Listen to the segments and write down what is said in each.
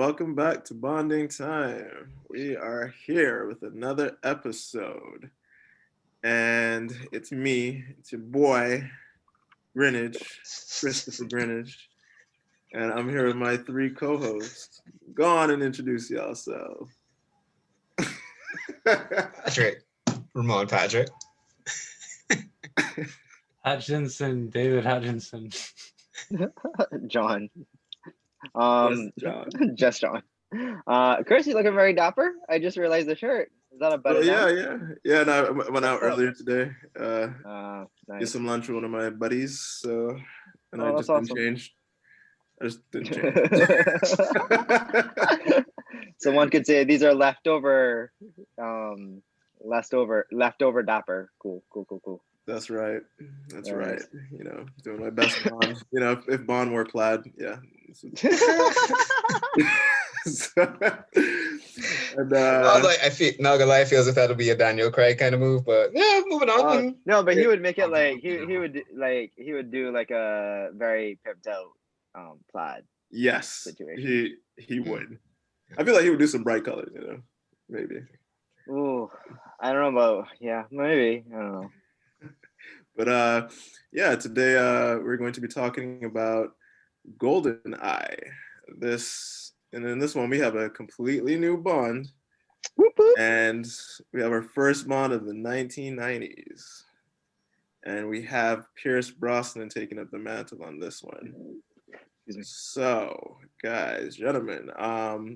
welcome back to Bonding Time. We are here with another episode, and it's me, it's your boy, Greenwich, Christopher Greenwich, and I'm here with my three co-hosts. Go on and introduce yourself. Patrick. Ramon Patrick. Hutchinson, David Hutchinson. John. Yes, John. Just John. Chris, you looking very dapper. I just realized the shirt. Is that a better? Oh yeah. And I went out earlier today. Nice. Get some lunch with one of my buddies. So, and I just that's didn't awesome. change. I just didn't change. So one could say these are leftover dapper. Cool. That's right. That's right. You know, doing my best Bond. You know, if Bond wore plaid, yeah. And, I feel not gonna lie, it feels like that'll be a Daniel Craig kind of move, but yeah, moving on. No, but he would make it like he would do like a very pimped out plaid. Yes, situation. he would. I feel like he would do some bright colors, you know, maybe. Ooh, I don't know about maybe. I don't know. But yeah, today we're going to be talking about Goldeneye. And in this one we have a completely new Bond. Whoop, whoop. And we have our first Bond of the 1990s. And we have Pierce Brosnan taking up the mantle on this one. So, guys, gentlemen,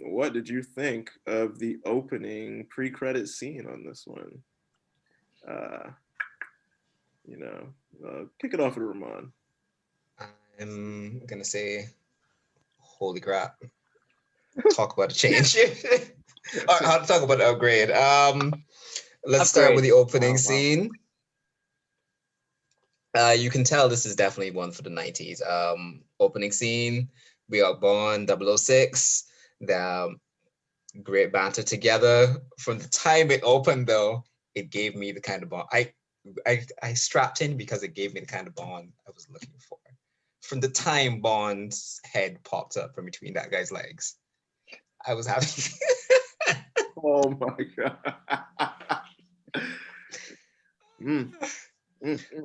what did you think of the opening pre-credit scene on this one? Kick it off with Ramon. I'm gonna say, holy crap. Talk about a change. How to talk about an upgrade. Let's start with the opening scene. You can tell this is definitely one for the 90s. Opening scene, we got Bond 006, the great banter together. From the time it opened, though, it gave me the kind of Bond. I strapped in because it gave me the kind of Bond I was looking for. From the time Bond's head popped up from between that guy's legs, I was happy. Oh my god.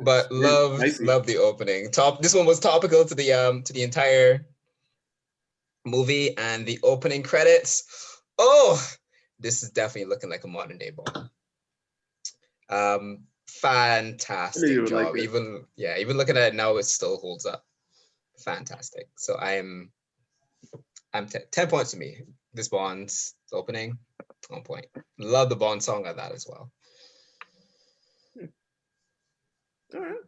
But love the opening. This one was topical to the entire movie, and the opening credits. Oh, this is definitely looking like a modern day Bond. Fantastic job. Like even looking at it now, it still holds up. Fantastic. So I'm 10 points to me. This Bond's opening on point. Love the Bond song at that as well. All right.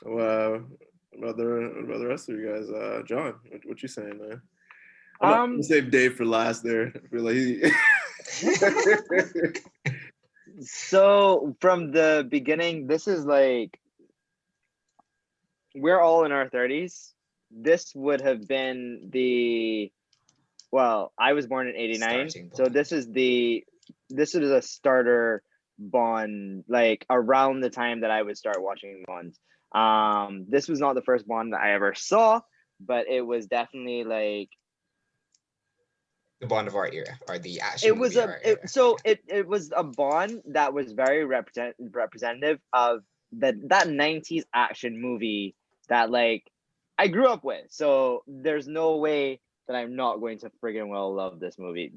Well, about the rest of you guys, John, what you saying, man? I'm gonna save Dave for last. There, I feel like So from the beginning, this is like we're all in our 30s. This would have been I was born in 89, so this is a starter Bond, like around the time that I would start watching Bonds. This was not the first Bond that I ever saw, but it was definitely like the Bond of our era, or the action. It was a Bond that was very representative of that 90s action movie that like I grew up with. So there's no way that I'm not going to friggin' well love this movie.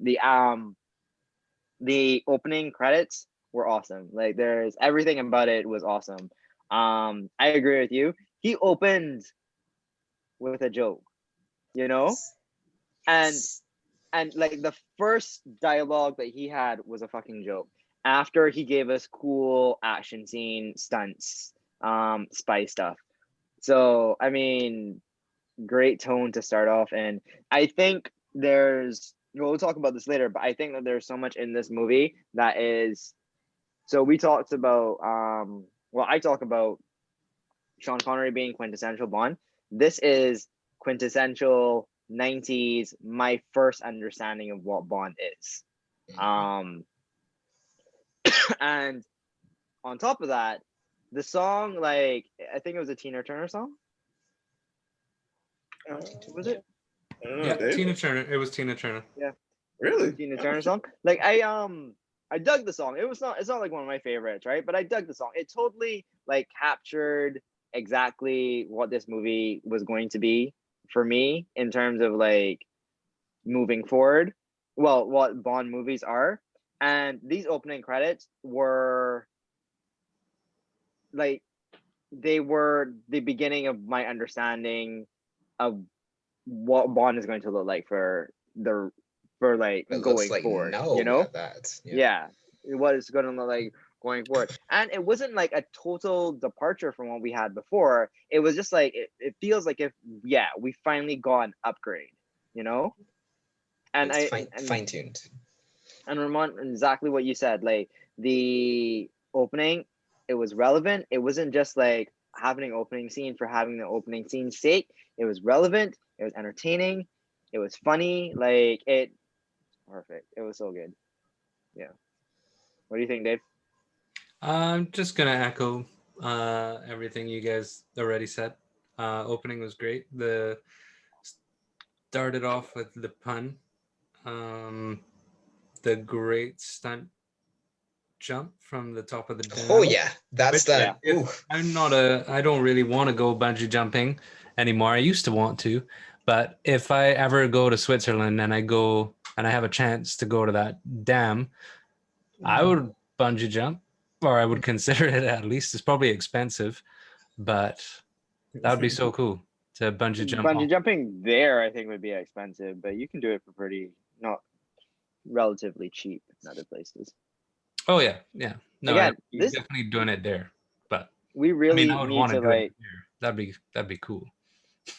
The opening credits were awesome. Like there's everything about it was awesome. I agree with you. He opened with a joke, you know? And like the first dialogue that he had was a fucking joke. After he gave us cool action scene stunts, spy stuff. So I mean, great tone to start off. And I think we'll talk about this later, but I think that there's so much in this movie that is. So we talked about, I talk about Sean Connery being quintessential Bond. This is quintessential 90s, my first understanding of what Bond is. And on top of that, the song, like, I think it was a Tina Turner song. Was it? I don't know, Yeah, Dave. Tina Turner. It was Tina Turner. Really? Tina Turner song. Like I dug the song. It's not like one of my favorites, right? But I dug the song. It totally like captured exactly what this movie was going to be for me in terms of like moving forward. Well, what Bond movies are. And these opening credits were like they were the beginning of my understanding of what Bond is going to look like for like It looks going like forward, no you know? at that. Yeah. Yeah, what it's going to look like going forward. And it wasn't like a total departure from what we had before. It was just like it feels like if we finally got an upgrade, you know? And It's I fine tuned. and Ramon, exactly what you said, like the opening, it was relevant. It wasn't just like having an opening scene for having the opening scene's sake. It was relevant, it was entertaining, it was funny, like it perfect. It was so good. Yeah. What do you think, Dave? I'm just gonna echo everything you guys already said. Opening was great. The started off with the pun, um, the great stunt jump from the top of the Oh dam. yeah, that's Which, that. Ooh. if I don't really want to go bungee jumping anymore. I used to want to, but if I ever go to Switzerland and I have a chance to go to that dam, I would bungee jump, or I would consider it at least. It's probably expensive, but that would be so cool to bungee jump Bungee off. jumping there, I think, would be expensive, but you can do it for pretty not relatively cheap in other places. Oh yeah, yeah. No, Again, you're this definitely doing it there, but we I mean, really I would need want to to do it like there. That'd be cool.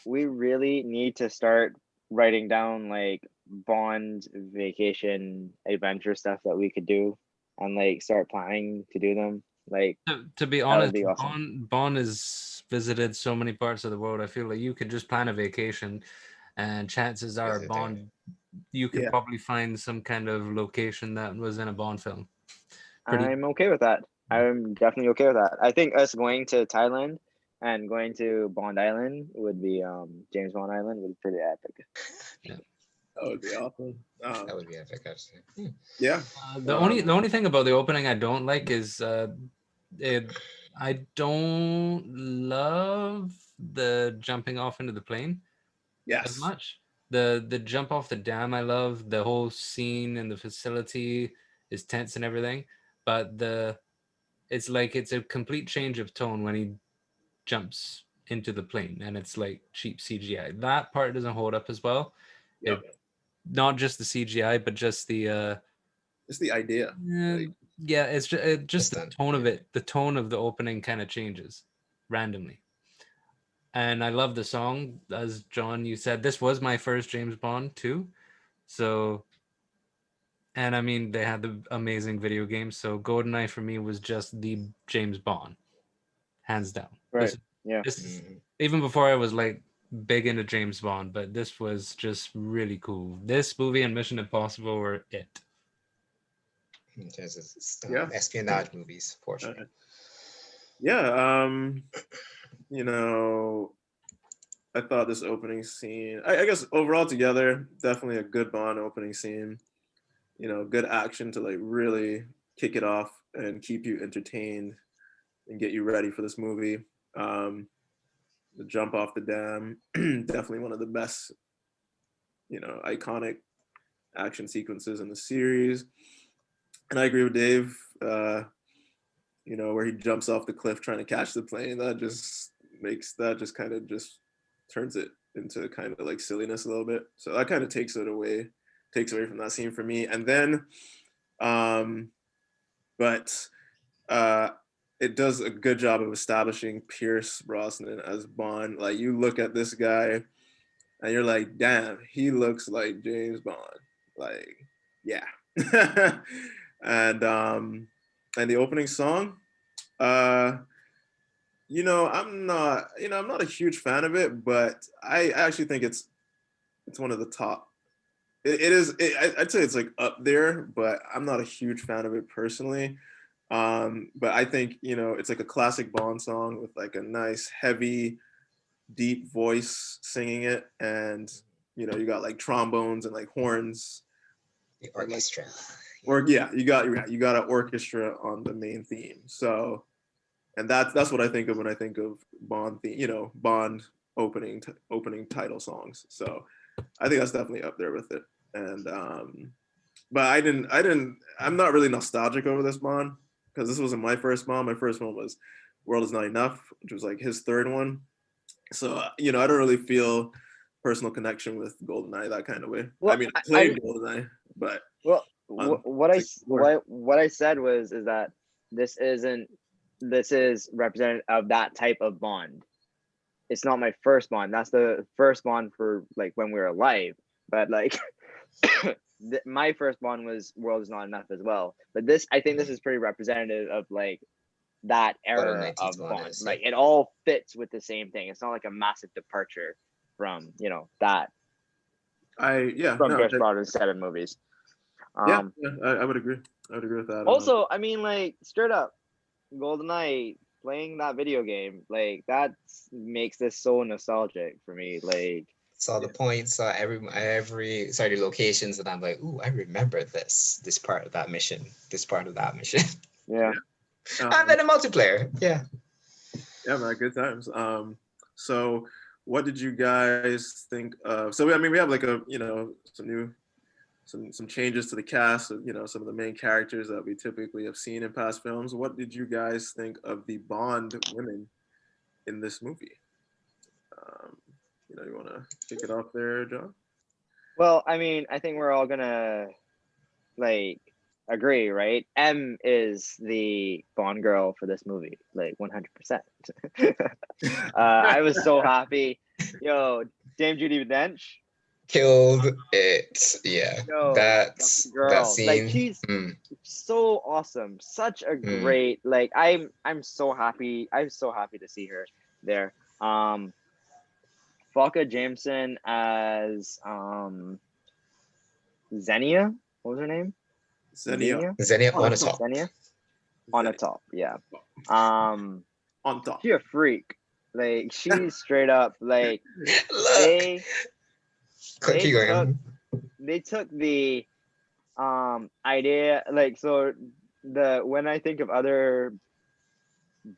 we really need to start writing down like Bond vacation adventure stuff that we could do and like start planning to do them. Like To be that would honest, be awesome. Bon has visited so many parts of the world. I feel like you could just plan a vacation, and chances are Visit there. Bond, you could Yeah. probably find some kind of location that was in a Bond film. Pretty. I'm okay with that. I'm definitely okay with that. I think us going to Thailand and going to Bond Island would be James Bond Island would be pretty epic. That would be awesome. That would be epic, actually. Yeah. The only thing about the opening I don't like is I don't love the jumping off into the plane as Yes. much. The jump off the dam I love. The whole scene and the facility is tense and everything, but it's like it's a complete change of tone when he jumps into the plane and it's like cheap CGI. That part doesn't hold up as well. Yep. It not just the CGI, but just the It's the idea. Like, yeah, it's just the Just tone of it. The tone of the opening kind of changes randomly. And I love the song. As John, you said, this was my first James Bond too. So, and I mean, they had the amazing video games. So, Goldeneye for me was just the James Bond, hands down. Right. Yeah. This is, Mhm. even before I was like big into James Bond, but this was just really cool. This movie and Mission Impossible were it. In terms of Yeah. espionage movies, fortunately. yeah. You know, I thought this opening scene, I guess overall together, definitely a good Bond opening scene. You know, good action to like really kick it off and keep you entertained and get you ready for this movie. The jump off the dam, definitely one of the best, iconic action sequences in the series. And I agree with Dave. Where he jumps off the cliff trying to catch the plane, that just kind of just turns it into kind of like silliness a little bit. So that kind of takes away from that scene for me. And then, but it does a good job of establishing Pierce Brosnan as Bond. Like you look at this guy and you're like, damn, he looks like James Bond. Like, yeah. And the opening song, I'm not a huge fan of it, but I actually think it's one of the top. I'd say it's like up there, but I'm not a huge fan of it personally. But I think it's like a classic Bond song with like a nice, heavy, deep voice singing it, and you know, you got like trombones and like horns. The orchestra. Or yeah, you got an orchestra on the main theme. So, and that's what I think of when I think of Bond theme, you know, Bond opening title songs. So I think that's definitely up there with it. And but I'm not really nostalgic over this Bond because this wasn't my first Bond. My first one was World Is Not Enough, which was like his third one. So you know, I don't really feel personal connection with Goldeneye that kind of way. Well, I mean, I played Goldeneye, but well, on what I 64. what I said is that this is representative of that type of Bond. It's not my first Bond. That's the first Bond for like when we were alive. But like my first Bond was World Is Not Enough as well. But this, I think, this is pretty representative of like that era of Bond. Like it all fits with the same thing. It's not like a massive departure from, you know, that. Pierce Brosnan 7 movies. I would agree. I would agree with that. Also, I mean, like straight up, GoldenEye playing that video game, like that makes this so nostalgic for me. Like saw the points, saw the locations, and I'm like, ooh, I remember this part of that mission, this part of that mission. Yeah. And then a multiplayer. Yeah, man, good times. So what did you guys think of? So I mean, we have like some changes to the cast of, you know, some of the main characters that we typically have seen in past films. What did you guys think of the Bond women in this movie? You know, you want to kick it off there, John? Well, I mean, I think we're all gonna like agree, right? M is the Bond girl for this movie, like 100%. I was so happy. Yo, Dame Judi Dench killed it. Yeah, Yo, that scene. Like she's so awesome. Such a great like. I'm so happy. I'm so happy to see her there. Falka Jameson as Xenia. What was her name? Xenia on the top. Xenia on the top. Yeah. On top. She a freak. Like she's straight up like Look. They took the idea, like, so when I think of other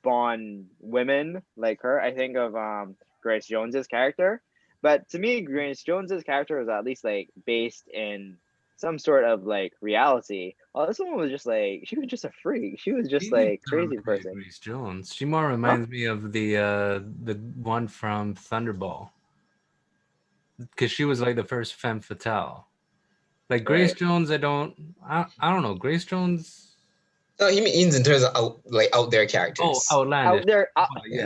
Bond women like her, I think of Grace Jones's character. But to me, Grace Jones's character was at least like based in some sort of like reality. Well, this one was just like, she was just a freak. She was just like crazy person. Grace Jones. She more reminds me of the one from Thunderball, because she was like the first femme fatale. Like Grace Jones, I don't know. Grace Jones. No, he means in terms of out there characters. Oh, outlandish. Out there,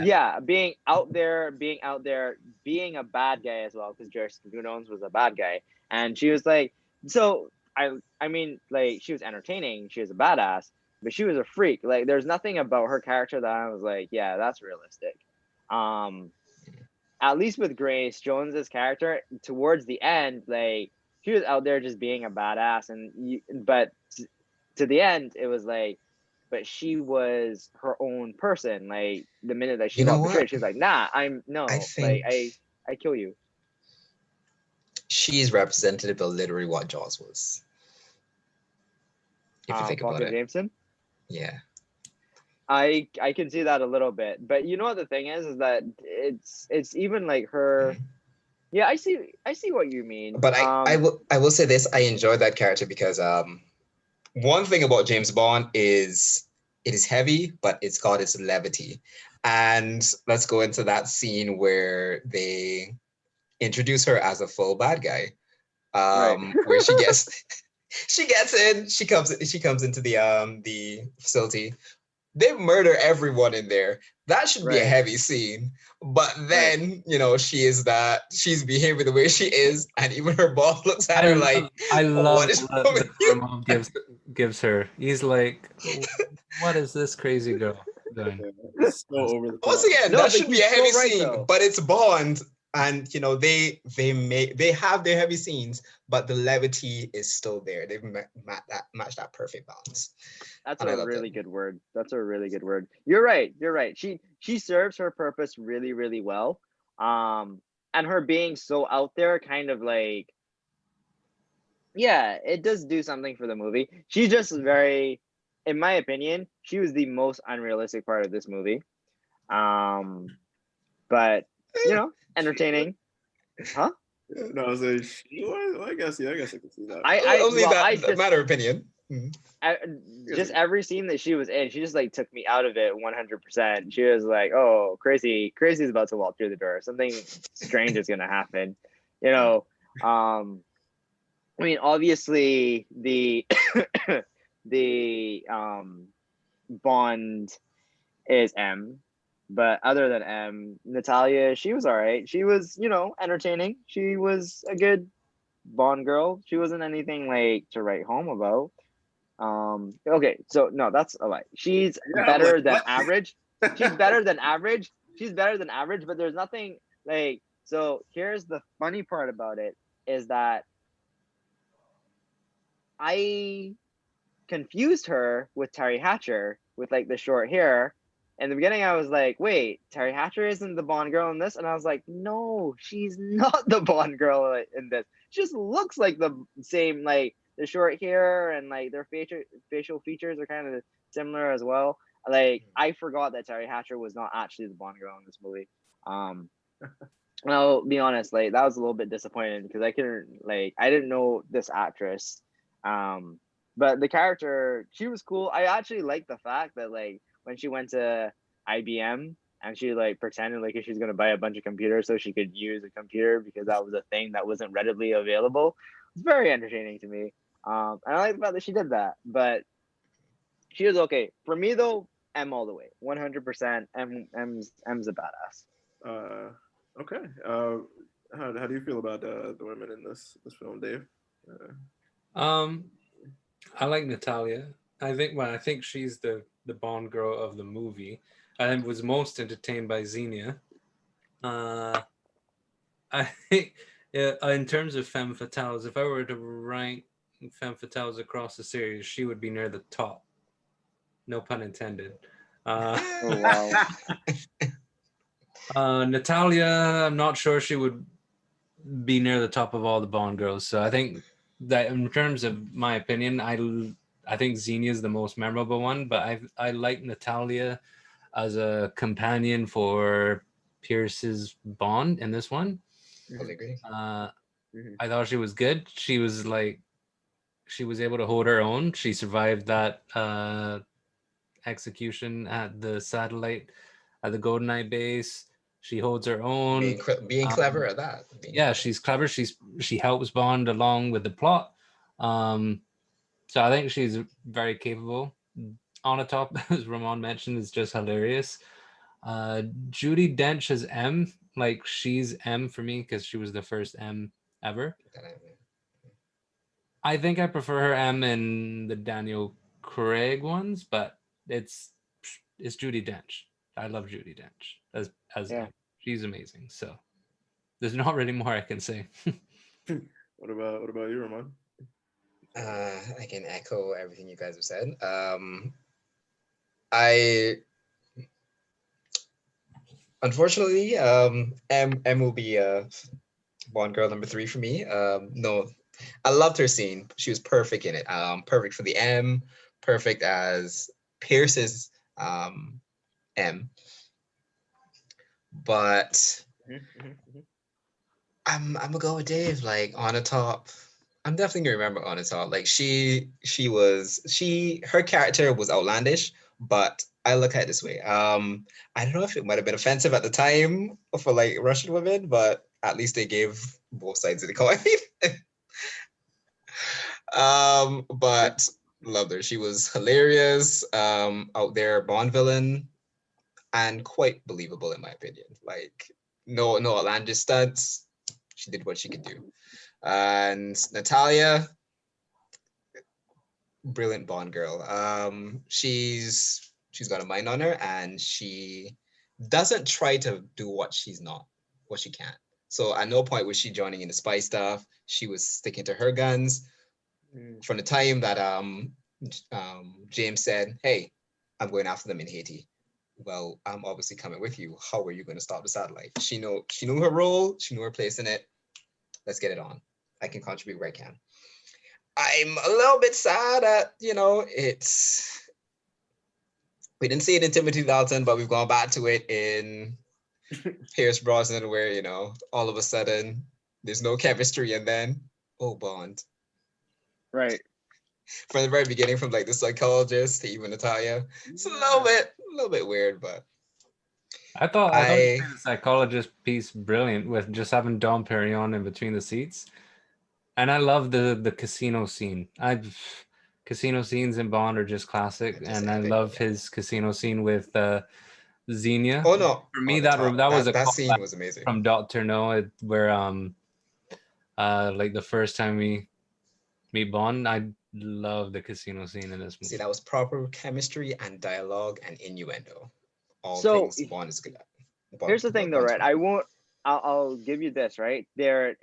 yeah, being out there, being a bad guy as well, because Joyce Jones was a bad guy, and she was like, so I mean, like she was entertaining, she was a badass, but she was a freak. Like there's nothing about her character that I was like, yeah, that's realistic. At least with Grace Jones's character, towards the end, like she was out there just being a badass, but to the end, it was like, but she was her own person. Like the minute that she got betrayed, she was like, "Nah, I kill you." She's representative of literally what Jaws was. If you think about it, Jameson. Yeah, I can see that a little bit, but you know what the thing is that it's even like her. Yeah, I see what you mean. But I will say this: I enjoy that character because one thing about James Bond is it is heavy, but it's got its levity. And let's go into that scene where they introduce her as a full bad guy, where she gets in, she comes into the facility. They murder everyone in there. That should be a heavy scene. But then, you know, she's behaving the way she is, and even her boss looks at her like, I love what her mom gives her. He's like, what is this crazy girl doing? It's so over the top. Once again, that should be a heavy scene, but it's Bond, and you know they have their heavy scenes, but the levity is still there. They've matched that perfect balance. That's a really good word. That's a really good word. You're right. She serves her purpose really, really well. and her being so out there kind of like, yeah, it does do something for the movie. She's just very, in my opinion, she was the most unrealistic part of this movie. But you know, entertaining. Huh? No, I was like, she was. Well, I guess I can see that. Only Well, that matter of opinion. I just every scene that she was in, she just like took me out of it 100%. She was like, "Oh, crazy's about to walk through the door. Something strange is gonna happen." You know, I mean, obviously the the Bond is M, but other than M, Natalia, she was all right. She was, you know, entertaining. She was a good Bond girl. She wasn't anything like to write home about. Okay, so no, that's a lie. She's Yeah, I'm better like, than what? average. She's better than average. She's better than average, but there's nothing like, so here's the funny part about it is that I confused her with Terry Hatcher with like the short hair. In the beginning, I was like, wait, Terry Hatcher isn't the Bond girl in this? And I was like, no, she's not the Bond girl in this. She just looks like the same, like the short hair and like their facial features are kind of similar as well. Like, I forgot that Terry Hatcher was not actually the Bond girl in this movie. And I'll be honest, like that was a little bit disappointing because I didn't know this actress. But the character, she was cool. I actually liked the fact that like when she went to IBM and she like pretended like she was gonna buy a bunch of computers so she could use a computer because that was a thing that wasn't readily available. It's very entertaining to me. And I like the fact that she did that. But she was okay. For me though, M all the way. 100%. M's a badass. Okay. How do you feel about the women in this film, Dave? I like Natalia. I think she's the Bond girl of the movie. I was most entertained by Xenia. I think in terms of femme fatales, if I were to rank femme fatales across the series, she would be near the top. No pun intended. Oh wow. Natalia, I'm not sure she would be near the top of all the Bond girls. So I think that in terms of my opinion, I think Xenia is the most memorable one, but I like Natalia as a companion for Pierce's Bond in this one. Totally agree. I thought she was good. She was able to hold her own. She survived that execution at the satellite at the Goldeneye base. She holds her own. Being clever at that. She's clever. She helps Bond along with the plot. So I think she's very capable. On the top, as Ramon mentioned, is just hilarious. Judi Dench as M, like she's M for me because she was the first M ever. I think I prefer her M in the Daniel Craig ones, but it's Judi Dench. I love Judi Dench as Yeah. M. She's amazing. So there's not really more I can say. What about you, Ramon? I can echo everything you guys have said. I unfortunately M will be Bond girl number 3 for me. No, I loved her scene. She was perfect in it. Perfect for the M, perfect as Pierce's M. But I'm gonna go with Dave. Like on the top, I'm definitely gonna remember on the top. Like her character was outlandish, but I look at it this way. I don't know if it might have been offensive at the time for like Russian women, but at least they gave both sides of the coin. But loved her. She was hilarious, out there Bond villain, and quite believable in my opinion. Like no outlandish stunts. She did what she could do. And Natalia, brilliant Bond girl. She's got a mind on her, and she doesn't try to do what she can't. So at no point was she joining in the spy stuff. She was sticking to her guns. From the time that James said, "Hey, I'm going after them in Haiti," well, I'm obviously coming with you. How are you going to stop the satellite? She knew her role. She knew her place in it. Let's get it on. I can contribute where I can. I'm a little bit sad at, we didn't see it in Timothy Dalton, but we've gone back to it in Pierce Brosnan, where, all of a sudden there's no chemistry, and then, oh, Bond. Right. From the very beginning, from like the psychologist to even Natalia, it's a little bit weird, but I thought you made the psychologist piece brilliant with just having Dom Perignon in between the seats, and I love the casino scene. Casino scenes in Bond are just classic, and I love his casino scene with Xenia. Oh no! For me, that was a that callback scene was amazing from Doctor No, where like the first time we meet Bond, I love the casino scene in this movie. See, that was proper chemistry and dialogue and innuendo. All So, things Bond is good at. Here's the thing, though, right? I'll give you this, right? To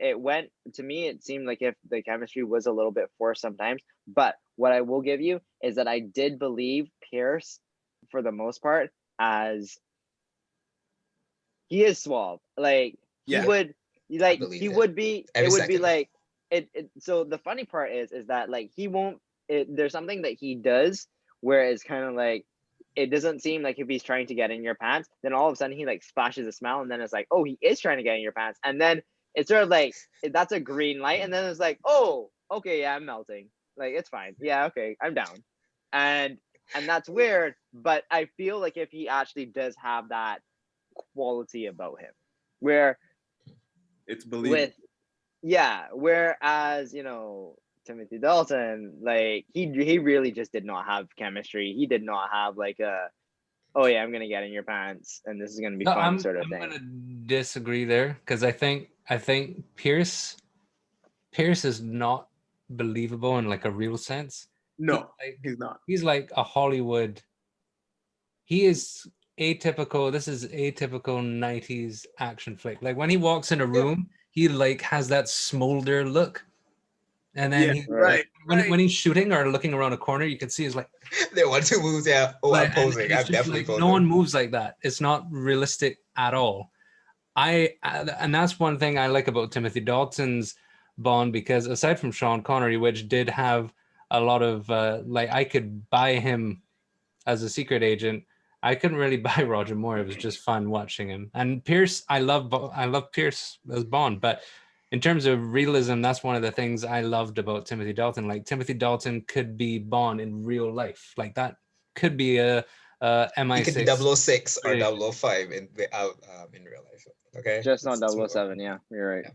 me, it seemed like if the chemistry was a little bit forced sometimes. But what I will give you is that I did believe Pierce, for the most part, as he is suave. Like he would, like he would be. It would be like it. So the funny part is that like he won't. There's something that he does where it's kind of like, it doesn't seem like if he's trying to get in your pants, then all of a sudden he like splashes a smile, and then it's like, oh, he is trying to get in your pants, and then it's sort of like that's a green light, and then it's like, oh, okay, yeah, I'm melting, like it's fine, yeah, okay, I'm down, and that's weird, but I feel like if he actually does have that quality about him, where it's believable, whereas Timothy Dalton, like he really just did not have chemistry. He did not have like oh yeah, I'm gonna get in your pants and this is gonna be fun sort of thing. I'm gonna disagree there, because I think Pierce is not believable in like a real sense. No, he's not. He's like a Hollywood. He is atypical. This is atypical 90s action flick. Like when he walks in a room, he like has that smolder look. And then when he's shooting or looking around a corner, you can see he's like, there 1-2 moves. Yeah. Oh, I'm posing. I'm definitely posing. No one moves like that. It's not realistic at all. And that's one thing I like about Timothy Dalton's Bond, because aside from Sean Connery, which did have a lot of like, I could buy him as a secret agent. I couldn't really buy Roger Moore. It was just fun watching him. And Pierce, I love Pierce as Bond, but in terms of realism, that's one of the things I loved about Timothy Dalton. Like Timothy Dalton could be Bond in real life. Like that could be a MI6. He could be 006 or 005 in real life. Okay. Just not 007. Yeah, you're right.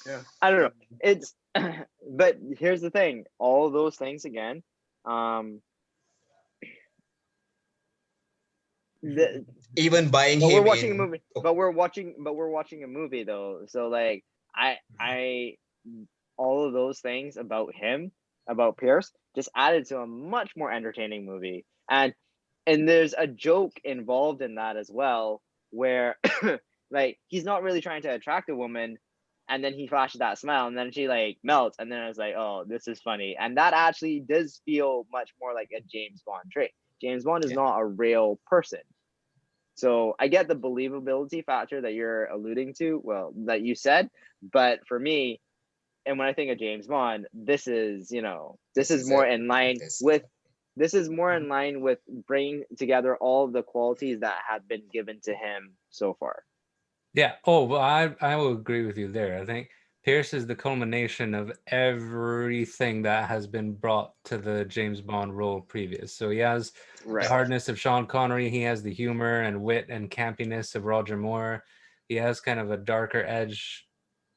Yeah. I don't know. It's but here's the thing. All those things again. Even buying him. We're watching a movie, but we're watching a movie though. So like I all of those things about him, about Pierce, just added to a much more entertaining movie. And there's a joke involved in that as well, where like he's not really trying to attract a woman, and then he flashes that smile, and then she like melts, and then it's like, oh, this is funny. And that actually does feel much more like a James Bond trait. James Bond is not a real person. So I get the believability factor that you're alluding to, well, that you said, but for me, and when I think of James Bond, this is more in line with bringing together all of the qualities that have been given to him so far. Yeah. Oh, well, I will agree with you there. I think Pierce is the culmination of everything that has been brought to the James Bond role previous. So he has the hardness of Sean Connery. He has the humor and wit and campiness of Roger Moore. He has kind of a darker edge,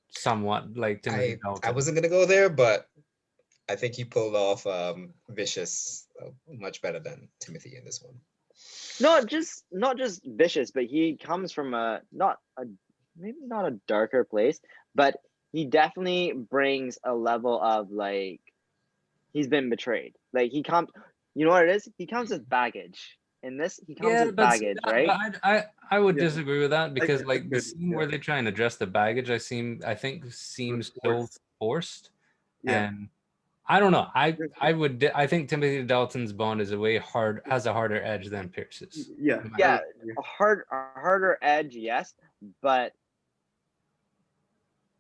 somewhat like Timothy Dalton. I wasn't going to go there, but I think he pulled off Vicious much better than Timothy in this one. Not just vicious, but he comes from maybe not a darker place, but he definitely brings a level of like he's been betrayed. Like he comes, you know what it is? He comes with baggage. In this, he comes with baggage, right? I would disagree with that, because like the scene where they try and address the baggage, I think seems so forced, and I don't know. I think Timothy Dalton's Bond is has a harder edge than Pierce's. Yeah. No matter Yeah, what. a harder edge, yes, but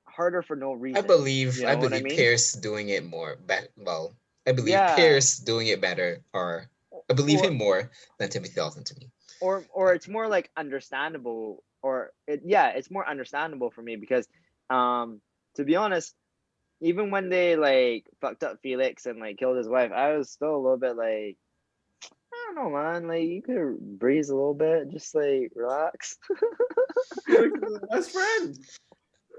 harder for no reason. You know what I mean? Pierce doing it more better. Well, I believe Yeah. Pierce doing it better, or I believe Or- him more than Timothy Dalton to me. or it's more like understandable, it's more understandable for me because to be honest, even when they like fucked up Felix and like killed his wife, I was still a little bit like, I don't know, man, like you could breeze a little bit, just like relax. Best friend.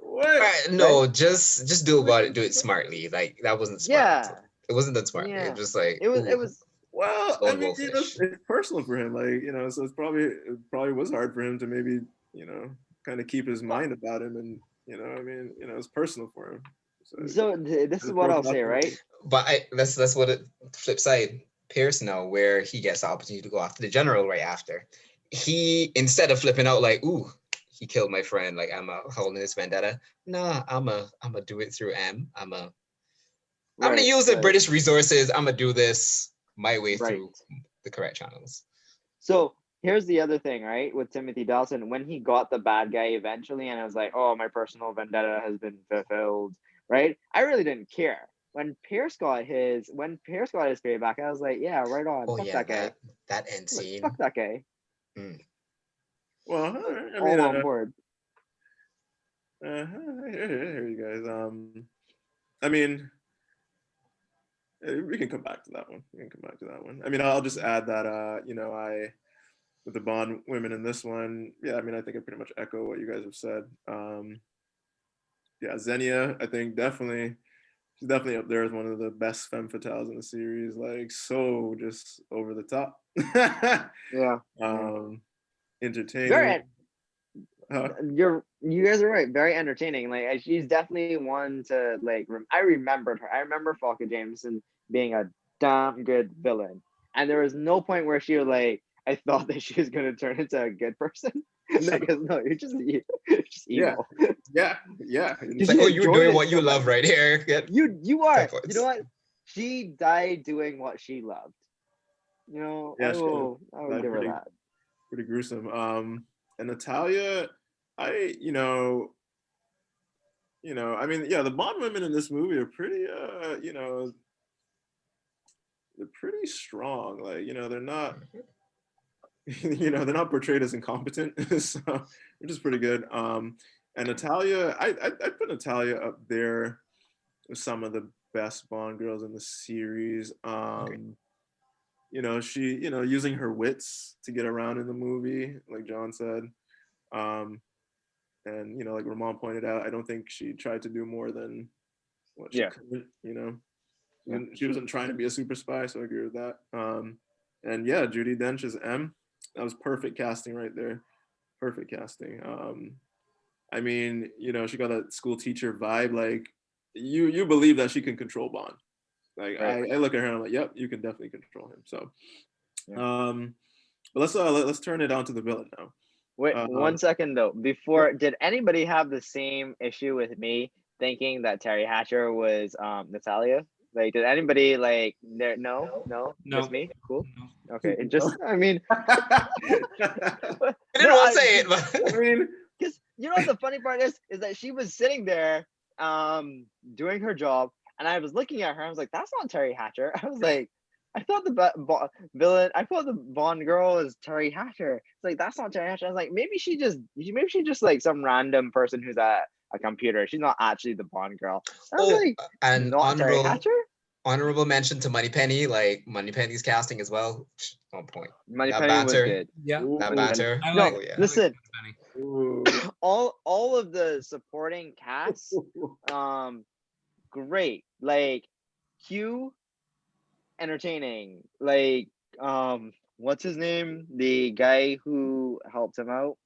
What? No, just do it smartly. Like that wasn't smart. Yeah. It wasn't that smart. Yeah. It was just like It ooh, was Well, I lone mean, wolfish. it's personal for him, like, so it probably was hard for him to maybe, kind of keep his mind about him, and I mean, it's personal for him. so this is what I'll say, right? But that's what it flip side. Pierce now, where he gets the opportunity to go after the general right after. He, instead of flipping out like, ooh, he killed my friend, like I'm holding this vendetta. Nah, I'm a do it through M. I'm gonna use the British resources. I'm gonna do this my way through the correct channels. So here's the other thing, right? With Timothy Dalton, when he got the bad guy eventually, and I was like, oh, my personal vendetta has been fulfilled, right? I really didn't care. When Pierce got his payback, I was like, yeah, right on. Oh fuck yeah, that guy. that end scene. Fuck that guy. Well, I All mean, on board. I hear you guys. I mean, we can come back to that one. I mean, I'll just add that, with the Bond women in this one, yeah, I mean, I think I pretty much echo what you guys have said. Yeah, Xenia, I think she's definitely up there as one of the best femme fatales in the series. Like, so just over the top. Yeah. Entertaining. You guys are right. Very entertaining. Like she's definitely one to like. I remembered her. I remember Falca Jameson being a damn good villain, and there was no point where she was like, I thought that she was gonna turn into a good person. Because no, you're just evil. Yeah. It's like, oh, you're doing what you love right here. You are. You know what? She died doing what she loved. Yeah, I will give her that. Pretty gruesome. And Natalia, I mean, yeah, the Bond women in this movie are pretty, they're pretty strong. Like, they're not, they're not portrayed as incompetent, so which is pretty good. And Natalia, I put Natalia up there with some of the best Bond girls in the series. She, using her wits to get around in the movie, like John said. And, like Ramon pointed out, I don't think she tried to do more than what she could, And she wasn't trying to be a super spy, so I agree with that. And yeah, Judi Dench as M. That was perfect casting right there. Perfect casting. I mean, she got a school teacher vibe. Like, you believe that she can control Bond. Like, I look at her and I'm like, yep, you can definitely control him. So, but let's turn it on to the villain now. Wait, 1 second though. Before, did anybody have the same issue with me thinking that Terry Hatcher was Natalia? Like, did anybody like there? No, just me. Cool. No. Okay, it just. I mean, I didn't want to say it, but I mean, because the funny part is that she was sitting there, doing her job, and I was looking at her. I was like, "That's not Terry Hatcher." I was like, I thought the villain. I thought the Bond girl is Terry Hatcher. It's like that's not Terry Hatcher. I was like, maybe she just like some random person who's at a computer. She's not actually the Bond girl. I was like, and not Terry Hatcher. Honorable mention to Moneypenny, like Moneypenny's casting as well. On point. Moneypenny was good. Yeah, that banter. No, listen. All of the supporting cast, great. Like Q, entertaining. Like what's his name? The guy who helped him out.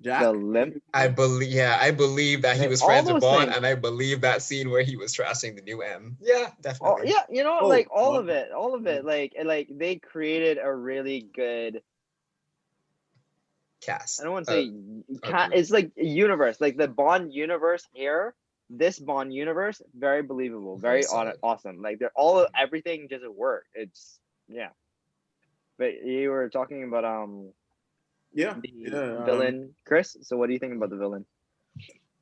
Jack. The limp. I believe that he was friends with Bond, and I believe that scene where he was trashing the new M. Yeah, definitely. All of it. Like they created a really good cast. I don't want to say it's like a universe, like the Bond universe here this Bond universe, very believable, Very very solid. awesome. Like they're all everything just work. It's yeah. But you were talking about Yeah, the yeah, villain, Chris. So what do you think about the villain?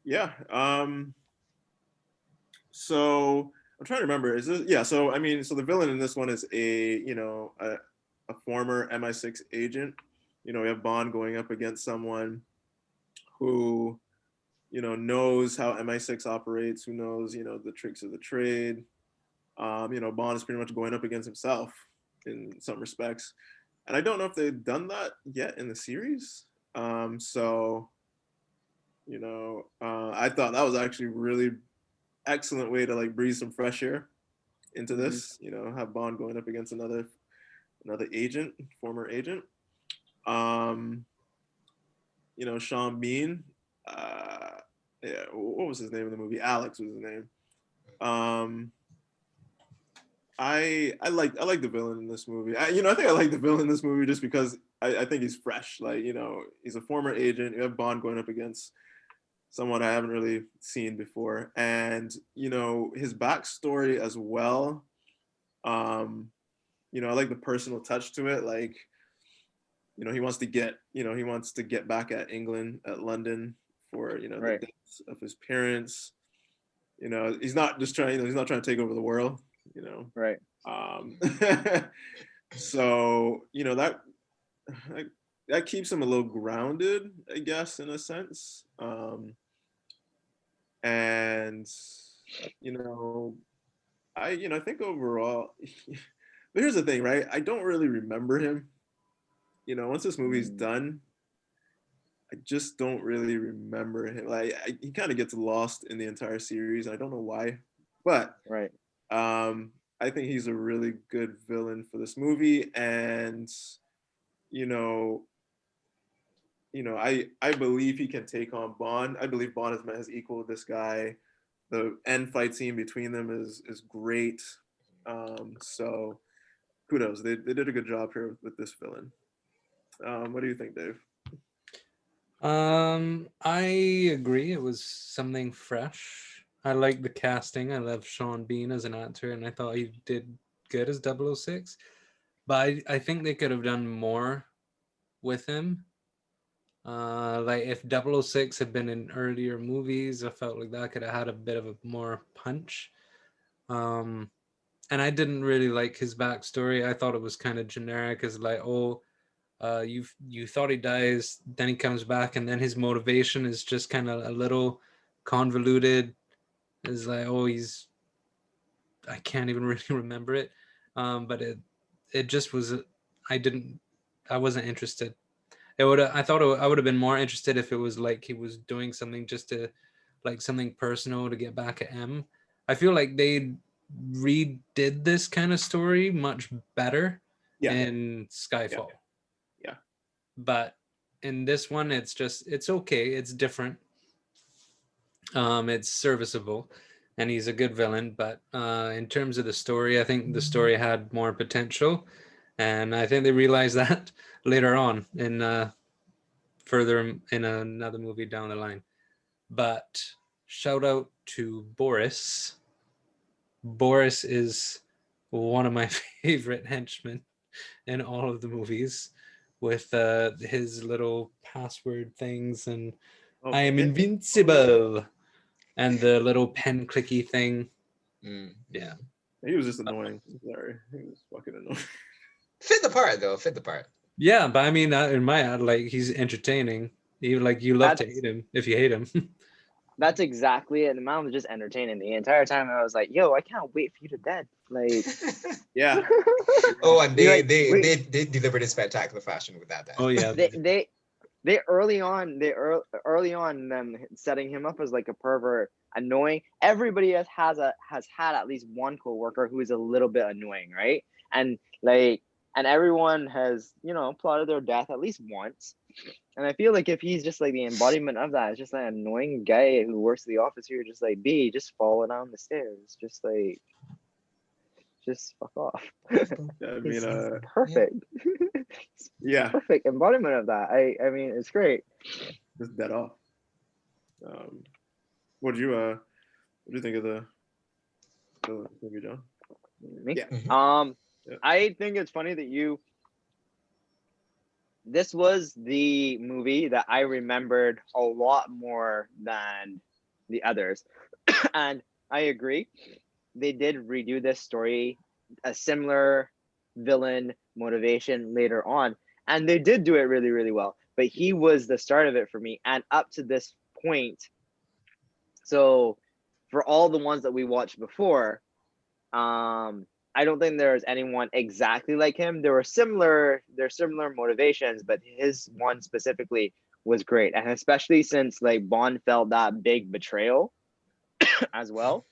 yeah. So I'm trying to remember. Is this? Yeah. So I mean, so the villain in this one is a former MI6 agent. You know, we have Bond going up against someone who knows how MI6 operates, who knows the tricks of the trade. Bond is pretty much going up against himself in some respects, and I don't know if they've done that yet in the series. So I thought that was actually really excellent way to like breathe some fresh air into Mm-hmm. this. Have Bond going up against another agent, former agent. Um, Sean Bean. Yeah, what was his name in the movie? Alex was his name. I like the villain in this movie. I think I like the villain in this movie just because I think he's fresh. Like he's a former agent. You have Bond going up against someone I haven't really seen before, and his backstory as well. I like the personal touch to it. Like he wants to get back at England, at London, for the Right. deaths of his parents. He's not just trying. He's not trying to take over the world. Right. Um, so that keeps him a little grounded, I guess, in a sense. And I think overall, but here's the thing, right? I don't really remember him. Once this movie's Mm, done, I just don't really remember him. Like he kind of gets lost in the entire series. I don't know why, but right. I think he's a really good villain for this movie, and you know, I believe he can take on Bond. I believe Bond has equal with this guy. The end fight scene between them is great. So kudos. They did a good job here with this villain. What do you think, Dave? I agree. It was something fresh. I like the casting. I love Sean Bean as an actor, and I thought he did good as 006. But I think they could have done more with him. Like if 006 had been in earlier movies, I felt like that could have had a bit of a more punch. Um, and I didn't really like his backstory. I thought it was kind of generic, as like, oh, you thought he dies, then he comes back, and then his motivation is just kind of a little convoluted. It's like, oh, I can't even really remember it. But it just was. I wasn't interested. I thought I would have been more interested if it was like he was doing something just to, like something personal to get back at M. I feel like they redid this kind of story much better Yeah, in yeah, Skyfall. yeah. But in this one, it's okay. It's different. It's serviceable, and he's a good villain. But in terms of the story, I think the story had more potential, and I think they realized that later on in further in another movie down the line. But shout out to Boris. Boris is one of my favorite henchmen in all of the movies, with his little password things and Oh, I am yeah. invincible and the little pen clicky thing. Mm. Yeah. He was just annoying. Sorry, he was fucking annoying. Fit the part though. Fit the part. Yeah, but I mean, in my ad, like he's entertaining. You love to That's hate him if you hate him. that's exactly it. The man was just entertaining the entire time. I was like, yo, I can't wait for you to dead. Like Yeah, Oh, and You're like, wait, they delivered in spectacular fashion with that. Oh yeah. they early on them setting him up as like a pervert, annoying. Everybody has had at least one coworker who is a little bit annoying, right? And like and everyone has plotted their death at least once. And I feel like if he's just like the embodiment of that, it's just an annoying guy who works at the office here, just like B, just fall down the stairs, just fuck off. I He's mean, perfect. yeah, Perfect embodiment of that. I mean, it's great. just dead off. What did you What do you think of the movie, John? Me? Yeah. Yeah. I think it's funny that this was the movie that I remembered a lot more than the others. And I agree. They did redo this story, a similar villain motivation later on. And they did do it really, really well. But he was the start of it for me. And up to this point, so for all the ones that we watched before, I don't think there's anyone exactly like him. There's similar motivations, but his one specifically was great. And especially since like Bond felt that big betrayal as well.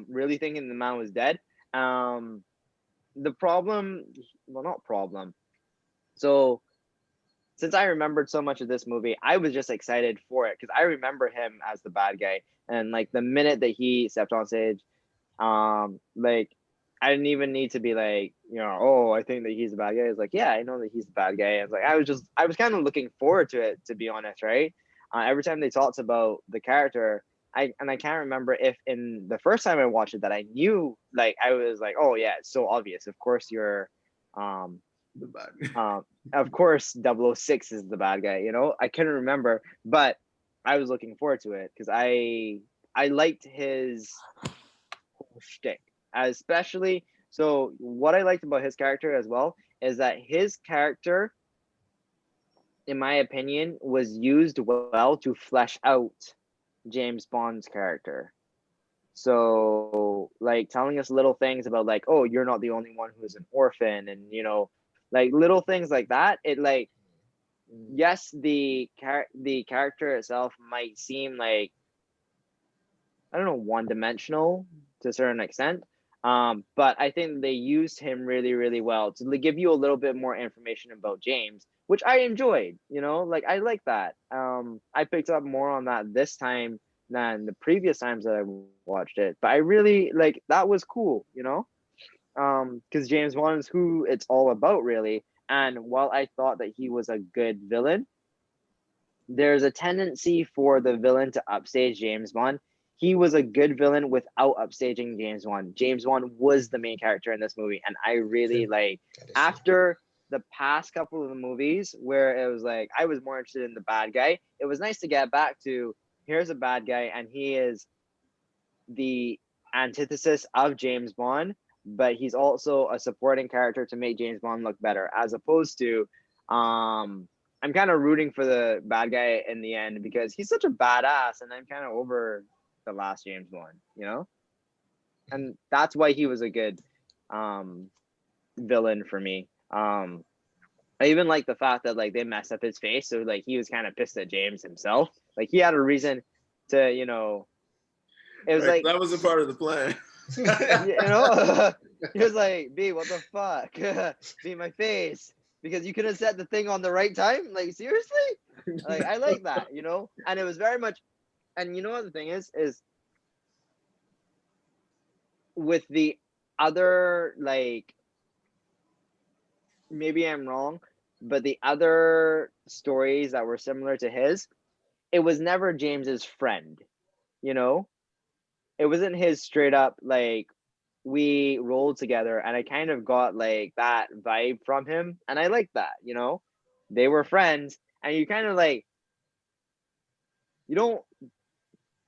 Really thinking the man was dead. The problem, well, not problem. So since I remembered so much of this movie, I was just excited for it because I remember him as the bad guy. And like the minute that he stepped on stage, like I didn't even need to be like, oh, I think that he's the bad guy. It's like, yeah, I know that he's the bad guy. It's like I was kind of looking forward to it, to be honest, right? Every time they talked about the character, I can't remember if in the first time I watched it that I knew, like I was like, oh yeah, it's so obvious. Of course you're The bad. of course 006 is the bad guy, I couldn't remember, but I was looking forward to it because I liked his whole shtick, especially. So what I liked about his character as well is that his character, in my opinion, was used well to flesh out James Bond's character. So like telling us little things about like, oh, you're not the only one who's an orphan, and like little things like that. It like, yes, the character itself might seem like, I don't know, one-dimensional to a certain extent. But I think they used him really, really well to give you a little bit more information about James, which I enjoyed. Like I like that. I picked up more on that this time than the previous times that I watched it. But I really like that was cool. Because James Bond is who it's all about, really. And while I thought that he was a good villain, there's a tendency for the villain to upstage James Bond. He was a good villain without upstaging James Bond. James Bond was the main character in this movie, and I really like after the past couple of the movies where it was like I was more interested in the bad guy. It was nice to get back to here's a bad guy, and he is the antithesis of James Bond, but he's also a supporting character to make James Bond look better, as opposed to I'm kind of rooting for the bad guy in the end because he's such a badass, and I'm kind of over the last James Bond, and that's why he was a good villain for me. I even like the fact that like they messed up his face, so like he was kind of pissed at James himself. Like he had a reason to, it was like that was a part of the plan. he was like, B, what the fuck? Be my face. Because you could have set the thing on the right time. Like, seriously? Like, I like that, And it was very much, and what the thing is with the other, like, maybe I'm wrong, but the other stories that were similar to his, it was never James's friend, It wasn't his straight up, like, we rolled together, and I kind of got like that vibe from him, and I like that. They were friends, and you kind of like, you don't,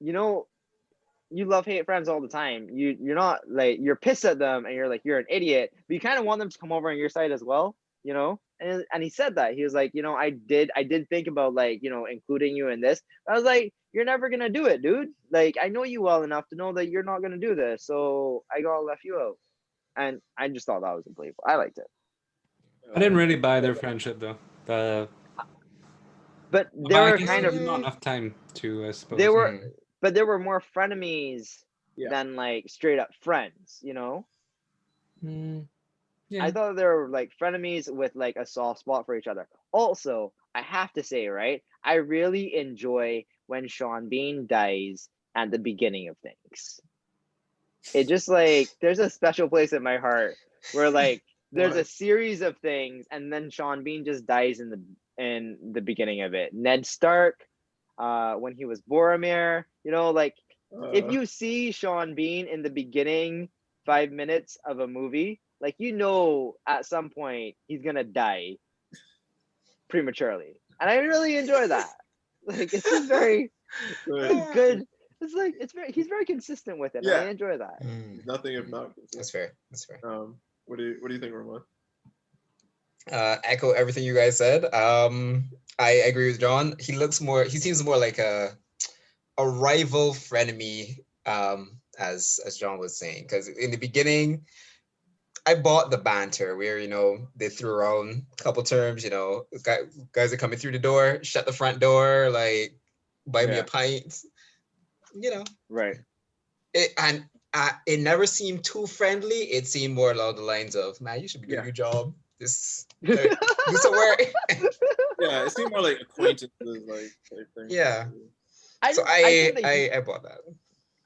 you love hate friends all the time. You're not like, you're pissed at them, and you're like, you're an idiot, but you kind of want them to come over on your side as well. And he said that he was like, I did think about like, including you in this. I was like, you're never gonna do it, dude. Like, I know you well enough to know that you're not gonna do this, so I gotta left you out. And I just thought that was unbelievable. I liked it. I didn't really buy their friendship though. But they I were guess kind there's of not enough time to, I suppose. they were, but they were more frenemies Yeah. than like straight up friends. Yeah. I thought they were like frenemies with like a soft spot for each other. Also, I have to say, right, I really enjoy when Sean Bean dies at the beginning of things. It just like, there's a special place in my heart where like there's a series of things, and then Sean Bean just dies in the beginning of it. Ned Stark, when he was Boromir, like if you see Sean Bean in the beginning 5 minutes of a movie, like at some point he's gonna die prematurely, and I really enjoy that. Like it's just very good. It's like he's very consistent with it. And I enjoy that. Nothing if not consistent. That's fair. That's fair. What do you think, Ramon? Echo everything you guys said. I agree with John. He seems more like a rival frenemy, as John was saying. Because in the beginning, I bought the banter where, they threw around a couple terms, guys are coming through the door, shut the front door, like, buy me a pint, Right. It never seemed too friendly. It seemed more along the lines of, man, you should be doing your job. This will work. Yeah, it seemed more like acquaintances, like type thing. Yeah. I bought that.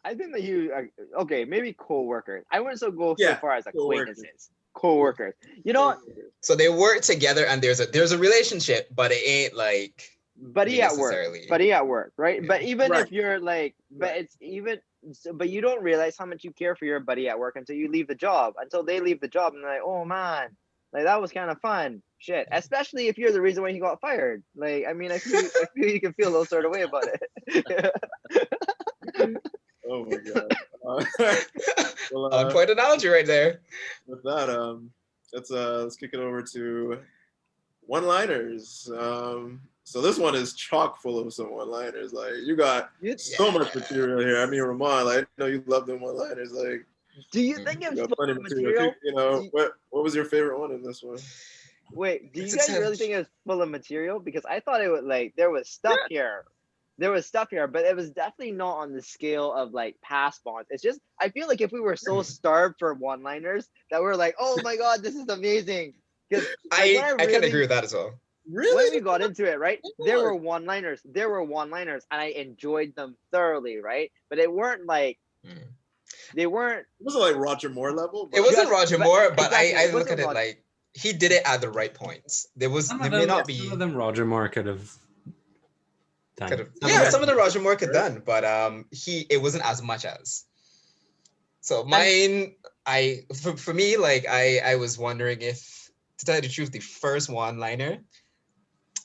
I think that you okay, maybe co-workers. I wouldn't go so far as acquaintances. Co-workers. You know what? So they work together and there's a relationship, but it ain't like buddy at work, right? Yeah. But even if you're like, but you don't realize how much you care for your buddy at work until you leave the job, until they leave the job, and they're like, oh man, like that was kind of fun. Shit, especially if you're the reason why he got fired. Like, I mean, I feel you can feel those sort of way about it. Oh my god! On point analogy right there. With that, let's kick it over to one-liners. So this one is chock full of some one-liners. Like you got so much material here. I mean, Ramon, like, I know you love them one-liners. Like, do you think it's full of material? What was your favorite one in this one? Wait, do you guys really think it was full of material? Because I thought it was like there was stuff here. There was stuff here, but it was definitely not on the scale of like past Bonds. It's just, I feel like if we were so starved for one-liners that we're like, oh my god, this is amazing. Because I can agree with that as well. Really? When we got into it, right? There were one-liners, and I enjoyed them thoroughly, right? But it weren't like they weren't. It wasn't like Roger Moore level. It wasn't Roger Moore, but I look at it like he did it at the right points. There may not be. Some of them Roger Moore could have. Some of the Roger Moore could done, but it wasn't as much as. So mine, for me, like I was wondering if, to tell you the truth, the first one-liner,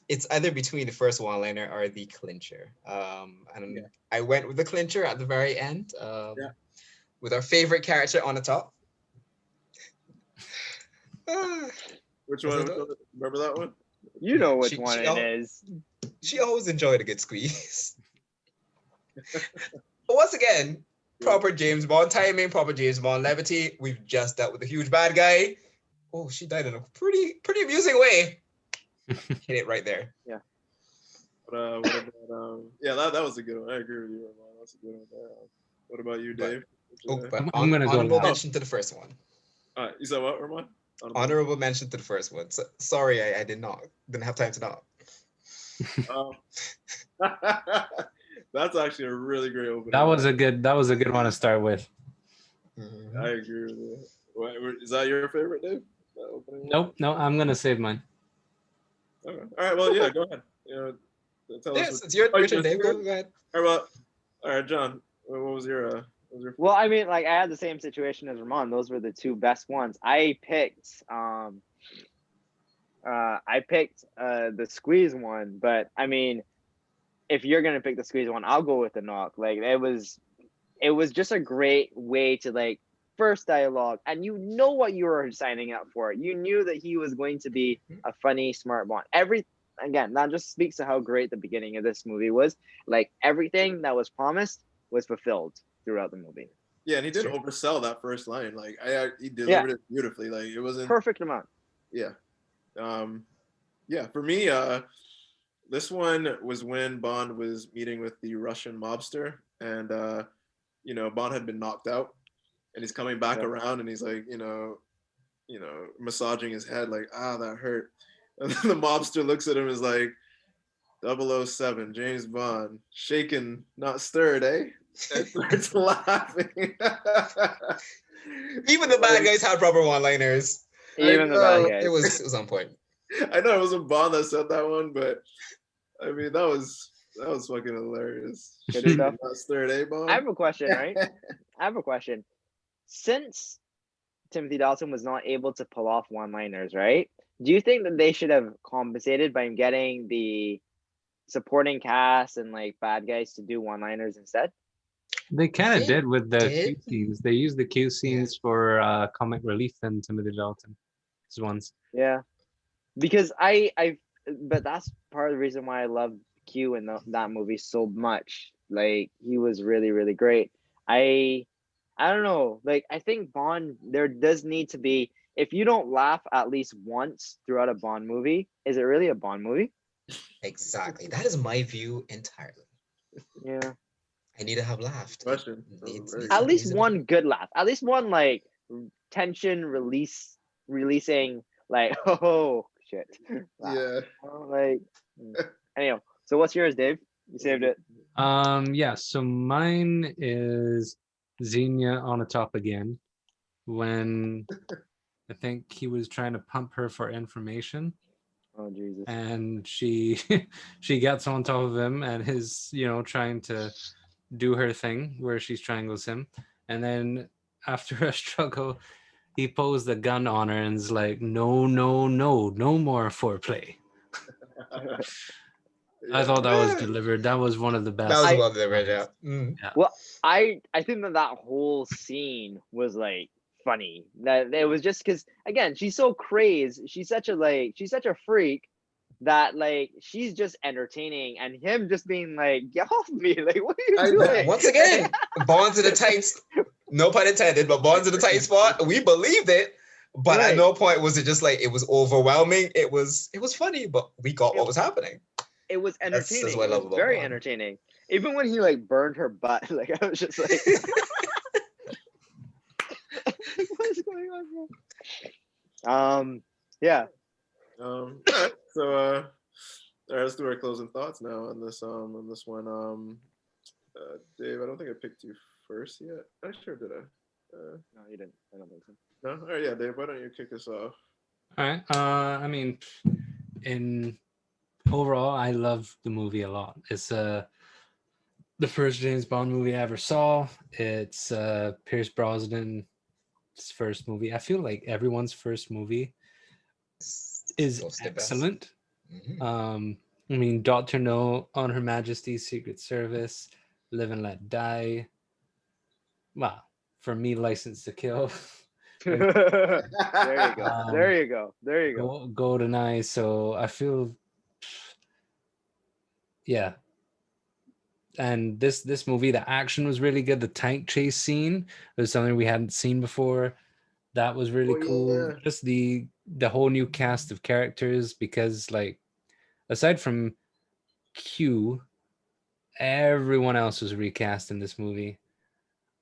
it's either between the first one-liner or the clincher. I went with the clincher at the very end, with our favorite character on the top. Which one? Remember that one? You know which one it is. She always enjoyed a good squeeze. But once again, proper James Bond timing, proper James Bond levity. We've just dealt with a huge bad guy. Oh, she died in a pretty amusing way. Hit it right there. Yeah. But what about, that was a good one. I agree with you, Ramon. That's a good one there. What about you, Dave? I'm gonna go honorable mention to the first one. You said what, Ramon? Honorable mention to the first one. So, sorry, I didn't have time to not. That's actually a really great opening. That was a good one to start with. I agree with you. Is that your favorite, Dave? Nope, no, I'm gonna save mine. Okay. All right, well, yeah, go ahead. Tell us it's your turn, Dave. Go ahead. All right, John. What was your? Well, I mean, like I had the same situation as Ramon. Those were the two best ones. I picked the squeeze one, but I mean, if you're gonna pick the squeeze one, I'll go with the knock. Like it was just a great way to like first dialogue, and you know what you were signing up for. You knew that he was going to be a funny, smart Bond. Again, that just speaks to how great the beginning of this movie was. Like everything that was promised was fulfilled throughout the movie. Yeah, and he didn't oversell that first line. Like he delivered it beautifully. Like it wasn't perfect amount. Yeah. For me, this one was when Bond was meeting with the Russian mobster, and Bond had been knocked out, and he's coming back around, and he's like, massaging his head, like, that hurt. And then the mobster looks at him and is like, 007, James Bond, shaken, not stirred, eh? And starts laughing. Even the bad guys had proper one-liners. Even the bad guys. It was on point. I know it wasn't Bond that said that one, but I mean that was That was fucking hilarious. Good stuff. Mustard, eh, Bond? I have a question, right? I have a question. Since Timothy Dalton was not able to pull off one-liners, right? Do you think that they should have compensated by getting the supporting cast and like bad guys to do one-liners instead? They kind of They did with the Q did. scenes. They used the Q scenes for comic relief in Timothy Dalton. These ones. Yeah, because but that's part of the reason why I love Q in that movie so much. Like he was really, really great. I don't know. Like I think Bond, there does need to be. If you don't laugh at least once throughout a Bond movie, is it really a Bond movie? Exactly. That is my view entirely. Yeah. I need to have laughed. Question. At least one good laugh. At least one like tension releasing like oh shit. laugh. Yeah. Like anyhow. So what's yours, Dave? You saved it. Yeah, so mine is Xenia on the top again when I think he was trying to pump her for information Oh Jesus. and she she gets on top of him and is, trying to do her thing where she strangles him, and then after a struggle he pulls the gun on her and is like, no, no, no, no more foreplay. I thought that was delivered. That was one of the best. That was I- well delivered, yeah. Mm. Yeah. Well, I think that whole scene was like funny. That it was just because again, she's so crazed. She's such a freak that like she's just entertaining, and him just being like, "Get off me!" Like, what are you doing? Once again, Bond's in a tight, no pun intended, but Bond's in a tight spot. We believed it, but Right. at no point was it just like it was overwhelming. It was funny, but we got what was happening. It was That's entertaining. what I It love was about very Bond. entertaining. Even when he like burned her butt, like I was just like, what is going on here? Yeah. All right. So all right, let's do our closing thoughts now on this one. Dave, I don't think I picked you first yet. I sure did I. No, you didn't. I don't think so. No? All right, yeah, Dave, why don't you kick us off? All right. I mean, in overall, I love the movie a lot. It's the first James Bond movie I ever saw. It's Pierce Brosnan's first movie. I feel like everyone's first movie is Those the best. excellent. Mhm. I mean, Dr. No, On Her Majesty's Secret Service, Live and Let Die. Well, for me, License to Kill. There you go. There you go. There you go. Goldeneye. So I feel, yeah. And this movie, the action was really good. The tank chase scene was something we hadn't seen before. That was really cool. Yeah. Just the whole new cast of characters, because like aside from Q, everyone else was recast in this movie.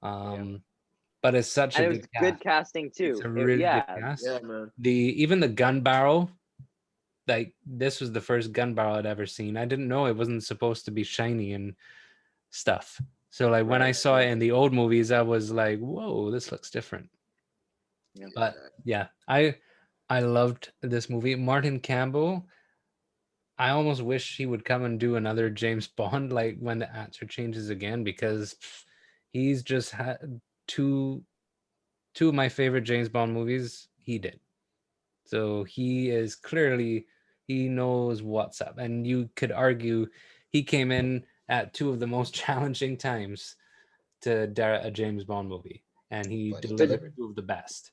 But it's such And a it was good good cast. casting too. It's a really good cast. Yeah, man. Even the gun barrel, like this was the first gun barrel I'd ever seen. I didn't know it wasn't supposed to be shiny and stuff. So like when I saw it in the old movies, I was like, whoa, this looks different. Yeah. But yeah, I loved this movie. Martin Campbell, I almost wish he would come and do another James Bond, like when the actor changes again, because he's just had two of my favorite James Bond movies he did. So he is clearly, he knows what's up. And you could argue he came in at two of the most challenging times to direct a James Bond movie, and he But he delivered delivered. two of the best.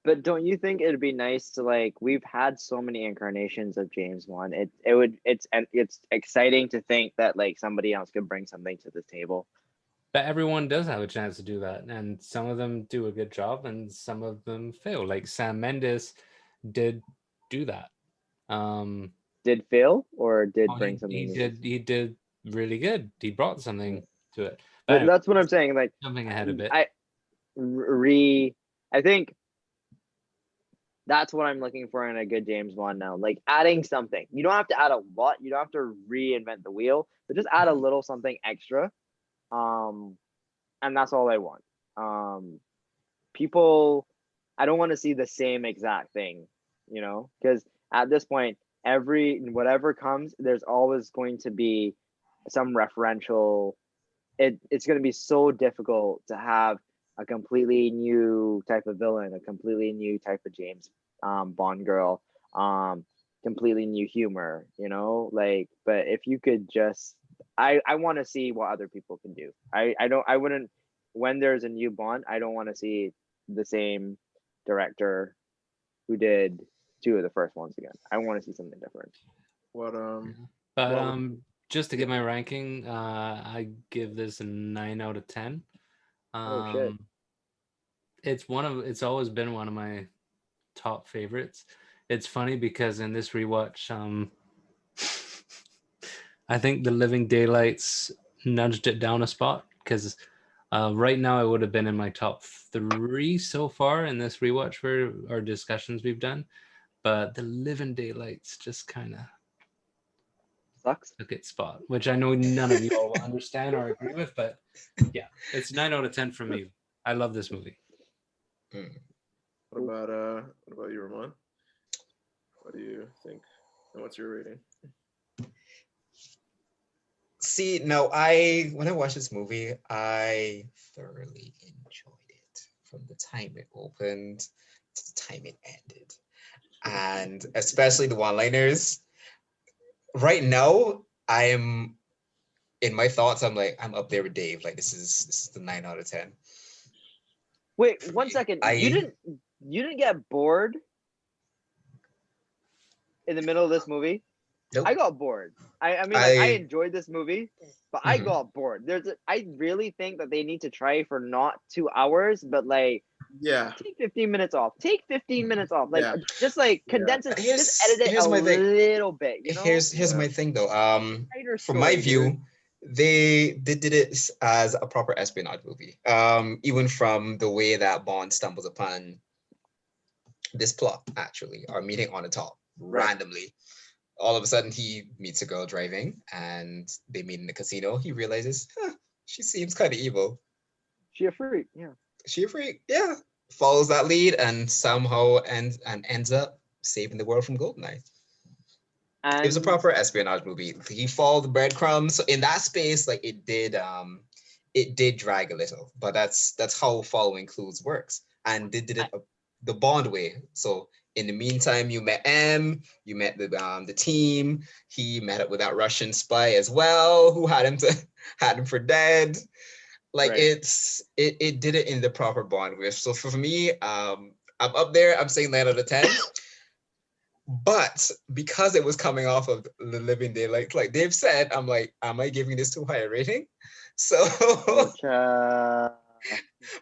But don't you think it'd be nice to like, we've had so many incarnations of James Bond. It's exciting to think that like somebody else could bring something to the table. But everyone does have a chance to do that, and some of them do a good job and some of them fail. Like Sam Mendes did do that. Did fail or did Oh, bring something new? he did really good. He brought something to it. But But that's what I'm saying. Like jumping ahead a bit. I think that's what I'm looking for in a good James Bond now. Like adding something. You don't have to add a lot. You don't have to reinvent the wheel, but just add a little something extra. And that's all I want. People, I don't want to see the same exact thing, because at this point, whatever comes, there's always going to be some referential. It's going to be so difficult to have a completely new type of villain, a completely new type of James Bond girl, completely new humor, you know, like, but if you could just, I want to see what other people can do. I wouldn't, when there's a new Bond, I don't want to see the same director who did two of the first ones again. I want to see something different. What But well, just to get my ranking, I give this a 9 out of 10. Oh shit. It's always been one of my top favorites. It's funny because in this rewatch, I think The Living Daylights nudged it down a spot because right now it would have been in my top 3 so far in this rewatch for our discussions we've done. But The Living Daylights just kind of Sucks. took its spot, which I know none of you all will understand or agree with, but yeah, it's 9 out of 10 for me. I love this movie. what about you, Ramon? What do you think? And what's your rating? See, no, when I watched this movie, I thoroughly enjoyed it from the time it opened to the time it ended. And especially the one-liners. Right now, I am in my thoughts, I'm up there with Dave. Like this is the 9 out of 10. Wait, For one me. second. You didn't get bored in the middle of this movie? Nope. I got bored. I mean, like, I enjoyed this movie, but I Mhm. got bored. I really think that they need to try for not 2 hours, but like Yeah. take 15 minutes off. Take 15 minutes off. Like Yeah. just like condense it. Just edit it Here's a my thing. little bit. You know. Here's my thing though. Tighter From my story, view, dude. they did it as a proper espionage movie. Even from the way that Bond stumbles upon this plot, actually, or meeting on the top randomly. All of a sudden, he meets a girl driving, and they meet in the casino. He realizes, she seems kind of evil. She a freak. Yeah. She a freak? Yeah. Follows that lead and somehow ends up saving the world from Goldeneye. And It was a proper espionage movie. He followed the breadcrumbs. So in that space, like it did drag a little, but that's how following clues works. And they did it the Bond way. So in the meantime, you met M, you met the team. He met up with that Russian spy as well, who had him for dead. Like it did it in the proper Bond way. So for me, I'm up there. I'm saying 9 out of 10. But because it was coming off of The Living Daylights, like Dave said, I'm like, am I giving this too high a rating? So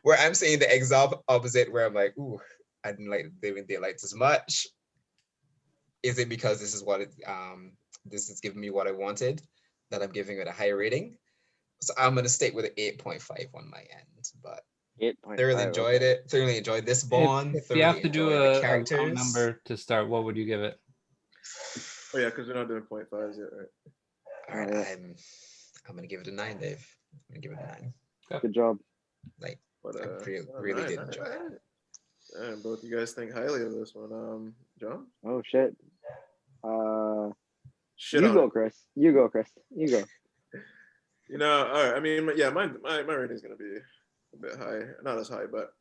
where I'm saying the exact opposite, where I'm like, ooh, I didn't like Living Daylights as much. Is it because this is giving me what I wanted that I'm giving it a higher rating? So I'm gonna stick with an 8.5 on my end, but 8.5. thoroughly enjoyed it. Thoroughly enjoyed this Bond. If you have to do the a characters. round number to start, what would you give it? Oh yeah, because we're not doing 0.5s yet, right? All right, I'm gonna give it a 9, Dave. I'm gonna give it a 9. Good job. Like, But I really did enjoy it. And both you guys think highly of this one. John? Oh shit. Shit you on go, it. Chris. You go, Chris. You go. You know, all right. I mean, yeah, my rating is gonna be a bit high, not as high, but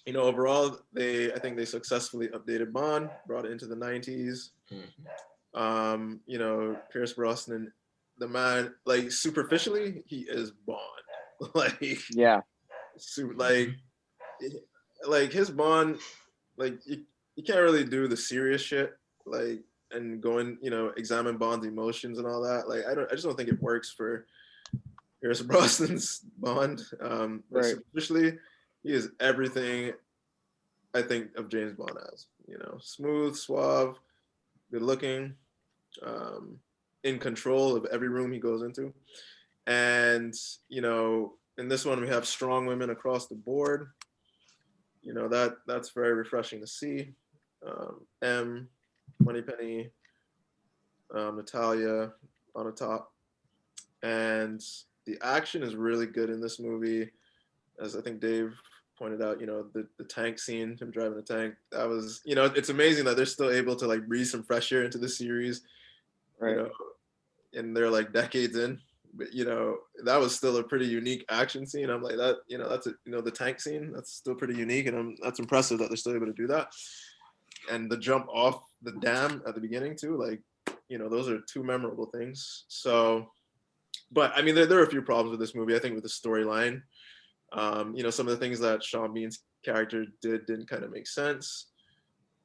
you know, overall, I think they successfully updated Bond, brought it into the 90s. Mm-hmm. You know, Pierce Brosnan, the man, like superficially, he is Bond. Like, yeah, like his Bond, like you can't really do the serious shit, like, and go and, you know, examine Bond's emotions and all that. Like, I just don't think it works for Pierce Brosnan's Bond. Superficially, he is everything I think of James Bond as. You know, smooth, suave, good looking, in control of every room he goes into. And, you know, in this one we have strong women across the board. You know, that's very refreshing to see. M, Moneypenny, Natalia on the top. And the action is really good in this movie. As I think Dave pointed out, you know, the tank scene, him driving the tank, that was, you know, it's amazing that they're still able to like breathe some fresh air into the series. You know, and they're like decades in, but that was still a pretty unique action scene. I'm like that, that's the tank scene, that's still pretty unique, and that's impressive that they're still able to do that. And the jump off the dam at the beginning too, like, those are two memorable things. So, but I mean, there are a few problems with this movie. I think with the storyline, some of the things that Sean Bean's character didn't kind of make sense.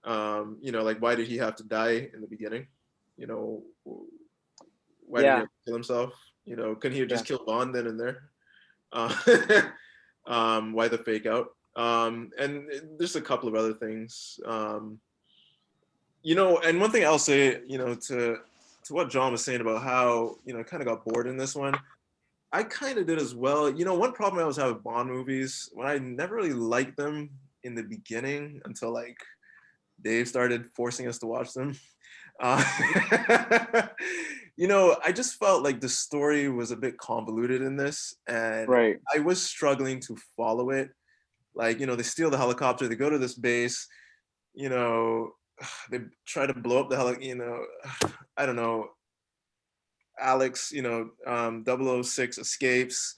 Like, why did he have to die in the beginning? Why did he have to kill himself? Couldn't he have just killed Bond then and there? Why the fake out? And there's a couple of other things. And one thing I'll say, to what John was saying about how, kind of got bored in this one, I kind of did as well. One problem I always have with Bond movies, when I never really liked them in the beginning until like Dave started forcing us to watch them. I just felt like the story was a bit convoluted in this, and I was struggling to follow it. Like, they steal the helicopter, they go to this base, they try to blow up the helicopter, I don't know. Alex, 006 escapes,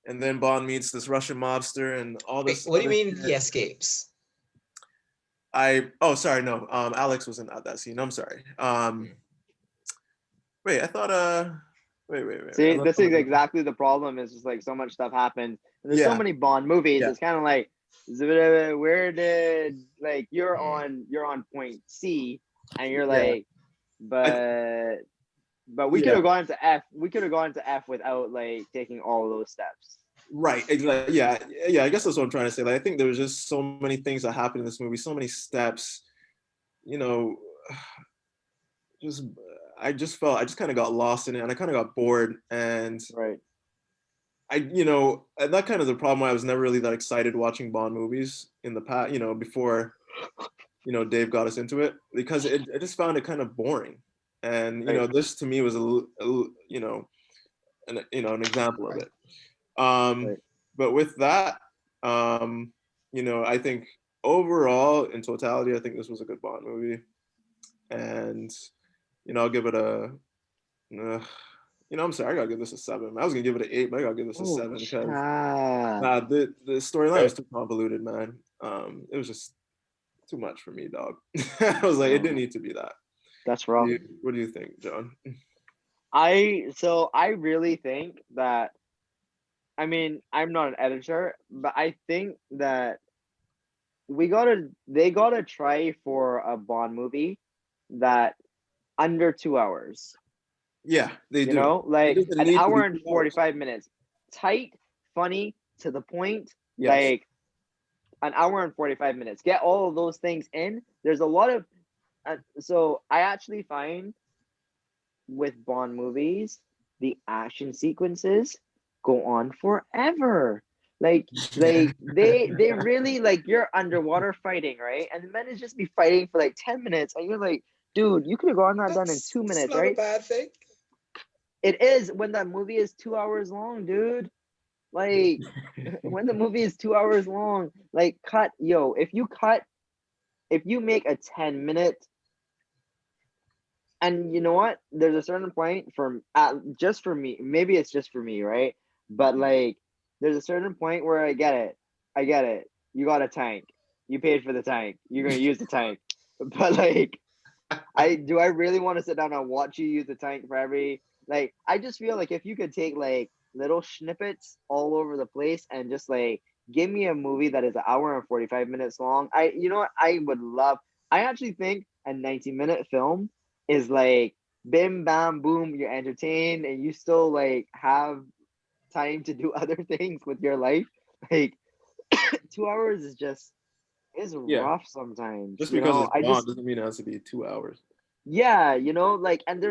and then Bond meets this Russian mobster and all this. Wait, what do you mean he escapes? Alex wasn't at that scene. I'm sorry. Wait, I thought. Wait. See, this is exactly the problem. Is just like so much stuff happens, and there's so many Bond movies. It's kind of like, where did like you're on point C, and you're like, but we could have gone to F. We could have gone to F without like taking all those steps. Right. Exactly. Yeah. I guess that's what I'm trying to say. Like, I think there was just so many things that happened in this movie, so many steps. I just kind of got lost in it, and I kind of got bored. And and that kind of the problem why I was never really that excited watching Bond movies in the past. Before, Dave got us into it, because I just found it kind of boring. And this to me was an example of it. But with that, I think overall in totality, I think this was a good Bond movie, and I'll give it a. I'm sorry, I gotta give this a 7. I was gonna give it an 8, but I gotta give this a 7 because the storyline was too convoluted, man. It was just too much for me, dog. I was like, it didn't need to be that. That's wrong. What do you think, John? I really think that, I mean, I'm not an editor, but I think that they gotta try for a Bond movie that under 2 hours. Yeah, they do. Like an hour and 45 minutes. Tight, funny, to the point. Yes. Like an hour and 45 minutes. Get all of those things in. There's a lot of so I actually find with Bond movies, the action sequences go on forever. Like they really, like, you're underwater fighting, right? And the men is just be fighting for like 10 minutes, and you're like, dude, you could have gotten that done in 2 minutes, right? That's not a bad thing. It is when that movie is 2 hours long, dude. Like when the movie is 2 hours long, like if you make a 10-minute. And you know what? There's a certain point just for me, maybe it's just for me, right? But like, there's a certain point where I get it. You got a tank. You paid for the tank. You're gonna use the tank. But like, I really want to sit down and watch you use the tank for every, like, I just feel like if you could take like little snippets all over the place and just like give me a movie that is an hour and 45 minutes long. I would love. I actually think a 90-minute film is like bim bam boom, you're entertained and you still like have time to do other things with your life. Like 2 hours is rough sometimes. Just because it's Bond doesn't mean it has to be 2 hours. Yeah, like, and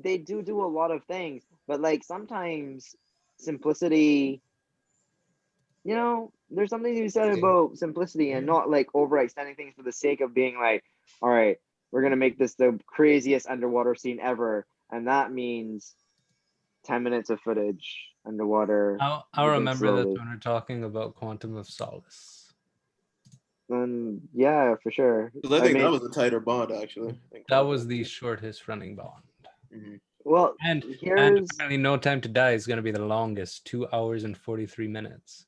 they do a lot of things, but like sometimes simplicity, there's something to be said about simplicity and not like overextending things for the sake of being like, all right, we're going to make this the craziest underwater scene ever. And that means 10 minutes of footage underwater. I'll remember this when we're talking about Quantum of Solace. Yeah, for sure. I think that was a tighter Bond, actually. That was the shortest running Bond. Mm-hmm. Well, And here's apparently No Time to Die is going to be the longest, 2 hours and 43 minutes.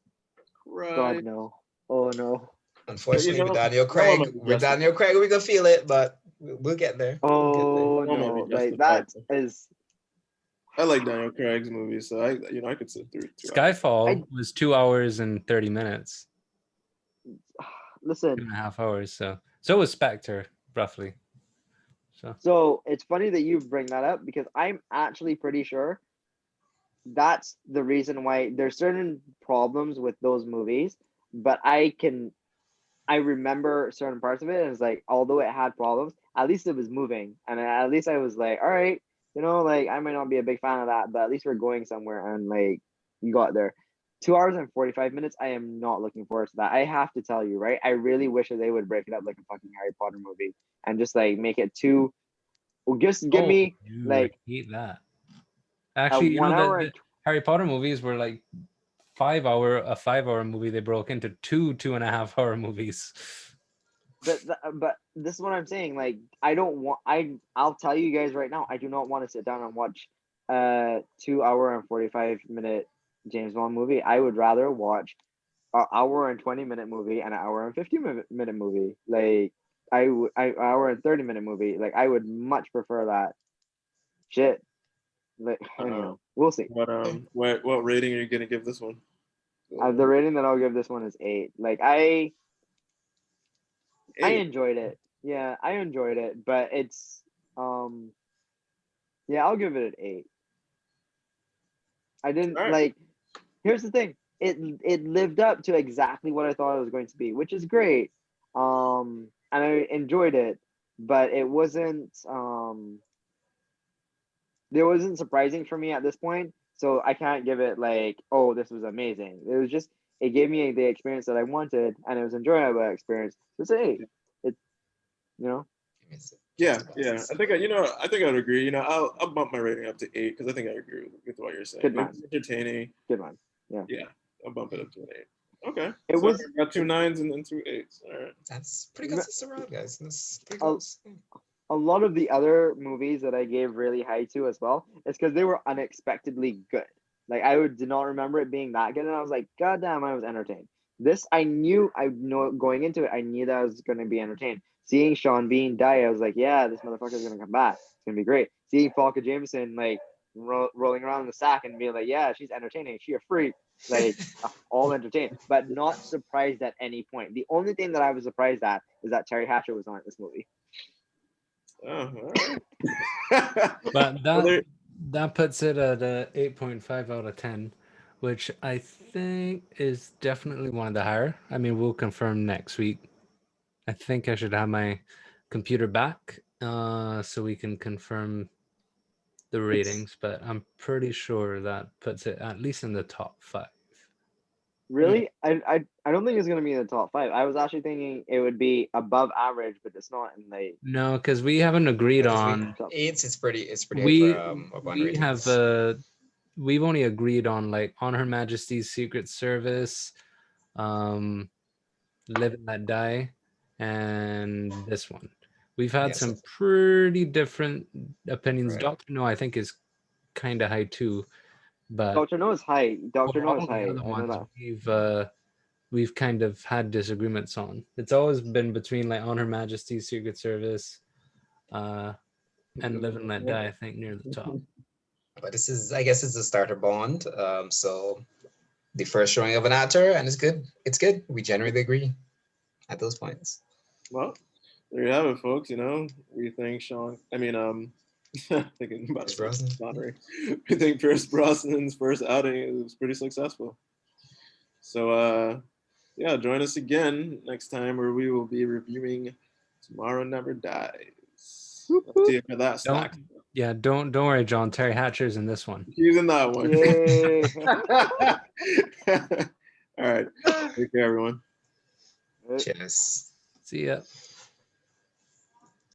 Right. God no. Oh no. Unfortunately, But, with you know, Daniel that one Craig, might be with justified. Daniel Craig, we can feel it, but we'll get there. We'll get there. Oh That might no. be Like justified. that is. I like Daniel Craig's movies, so I could sit through 2 hours. Skyfall was 2 hours and 30 minutes, Listen. 2.5 hours. So was Spectre, roughly. So it's funny that you bring that up because I'm actually pretty sure that's the reason why there's certain problems with those movies, but I remember certain parts of it and it's like although it had problems, at least it was moving. And at least I was like, all right, like I might not be a big fan of that, but at least we're going somewhere and like you got there. 2 hours and 45 minutes, I am not looking forward to that. I have to tell you, right? I really wish that they would break it up like a fucking Harry Potter movie and just like make it two. Well, just give me dude, like I hate that. a Actually, you 1 know hour the and Harry Potter movies were like a 5 hour movie. They broke into 2.5 hour movies. but this is what I'm saying. Like I don't want I'll tell you guys right now, I do not want to sit down and watch a 2 hour and 45 minute James Bond movie. I would rather watch an hour and 20 minute movie and an hour and 50 minute movie. Like hour and 30 minute movie. Like I would much prefer that. Shit. Like anyhow, we'll see. What rating are you gonna give this one? The rating that I'll give this one is 8. Like I 8. enjoyed it. Yeah, I enjoyed it, but it's yeah, I'll give it an 8. I didn't All right. like here's the thing. It lived up to exactly what I thought it was going to be, which is great. And I enjoyed it, but it wasn't surprising for me at this point. So I can't give it like, oh, this was amazing. It was just it gave me the experience that I wanted and it was enjoyable experience. So it's an 8. It you know Yeah. I think I would agree. I'll bump my rating up to 8 because I think I agree with what you're saying. Good It man. was entertaining. Good man. Yeah. Yeah, I'll bump it up to an 8. Okay. It So was I got 2 9s and then 2 8s. All right. That's pretty consistent around, guys. That's pretty Oh, close. a lot of the other movies that I gave really high to as well is because they were unexpectedly good. Like did not remember it being that good, and I was like, God damn, I was entertained. This I know going into it, I knew that I was going to be entertained. Seeing Sean Bean die, I was like, yeah, this motherfucker is going to come back. It's going to be great. Seeing Falka Jameson like rolling around in the sack and being like, yeah, she's entertaining. She a freak. Like all entertained, but not surprised at any point. The only thing that I was surprised at is that Terry Hatcher was on this movie. Oh, all right. But that puts it at a 8.5 out of 10, which I think is definitely one of the higher. I mean, we'll confirm next week. I think I should have my computer back so we can confirm the ratings, but I'm pretty sure that puts it at least in the top 5. Really? I don't think it's gonna be in the top 5. I was actually thinking it would be above average, but it's not in the No, because we haven't agreed on. top. It's pretty high We for Urban we have ratings. we've only agreed on like On Her Majesty's Secret Service, Live and Let Die, and this one. We've had Yes, some pretty different opinions. right. Doctor No, I think, is kind of high too, but Dr. No is high. Dr. for No is all the high. other I know ones, that. we've kind of had disagreements on. It's always been between like On Her Majesty's Secret Service, and Live and Let Die. I think near the top. But I guess it's a starter Bond. So the first showing of an actor, and it's good. It's good. We generally agree at those points. Well, there you have it, folks. We think thinking about Pierce Brosnan. Connery. We think Pierce Brosnan's first outing was pretty successful. So, yeah, join us again next time where we will be reviewing Tomorrow Never Dies. Let's see for that stack. Don't worry, John. Terry Hatcher's in this one. He's in that one. Yay. All right. Take care, everyone. Cheers. See ya.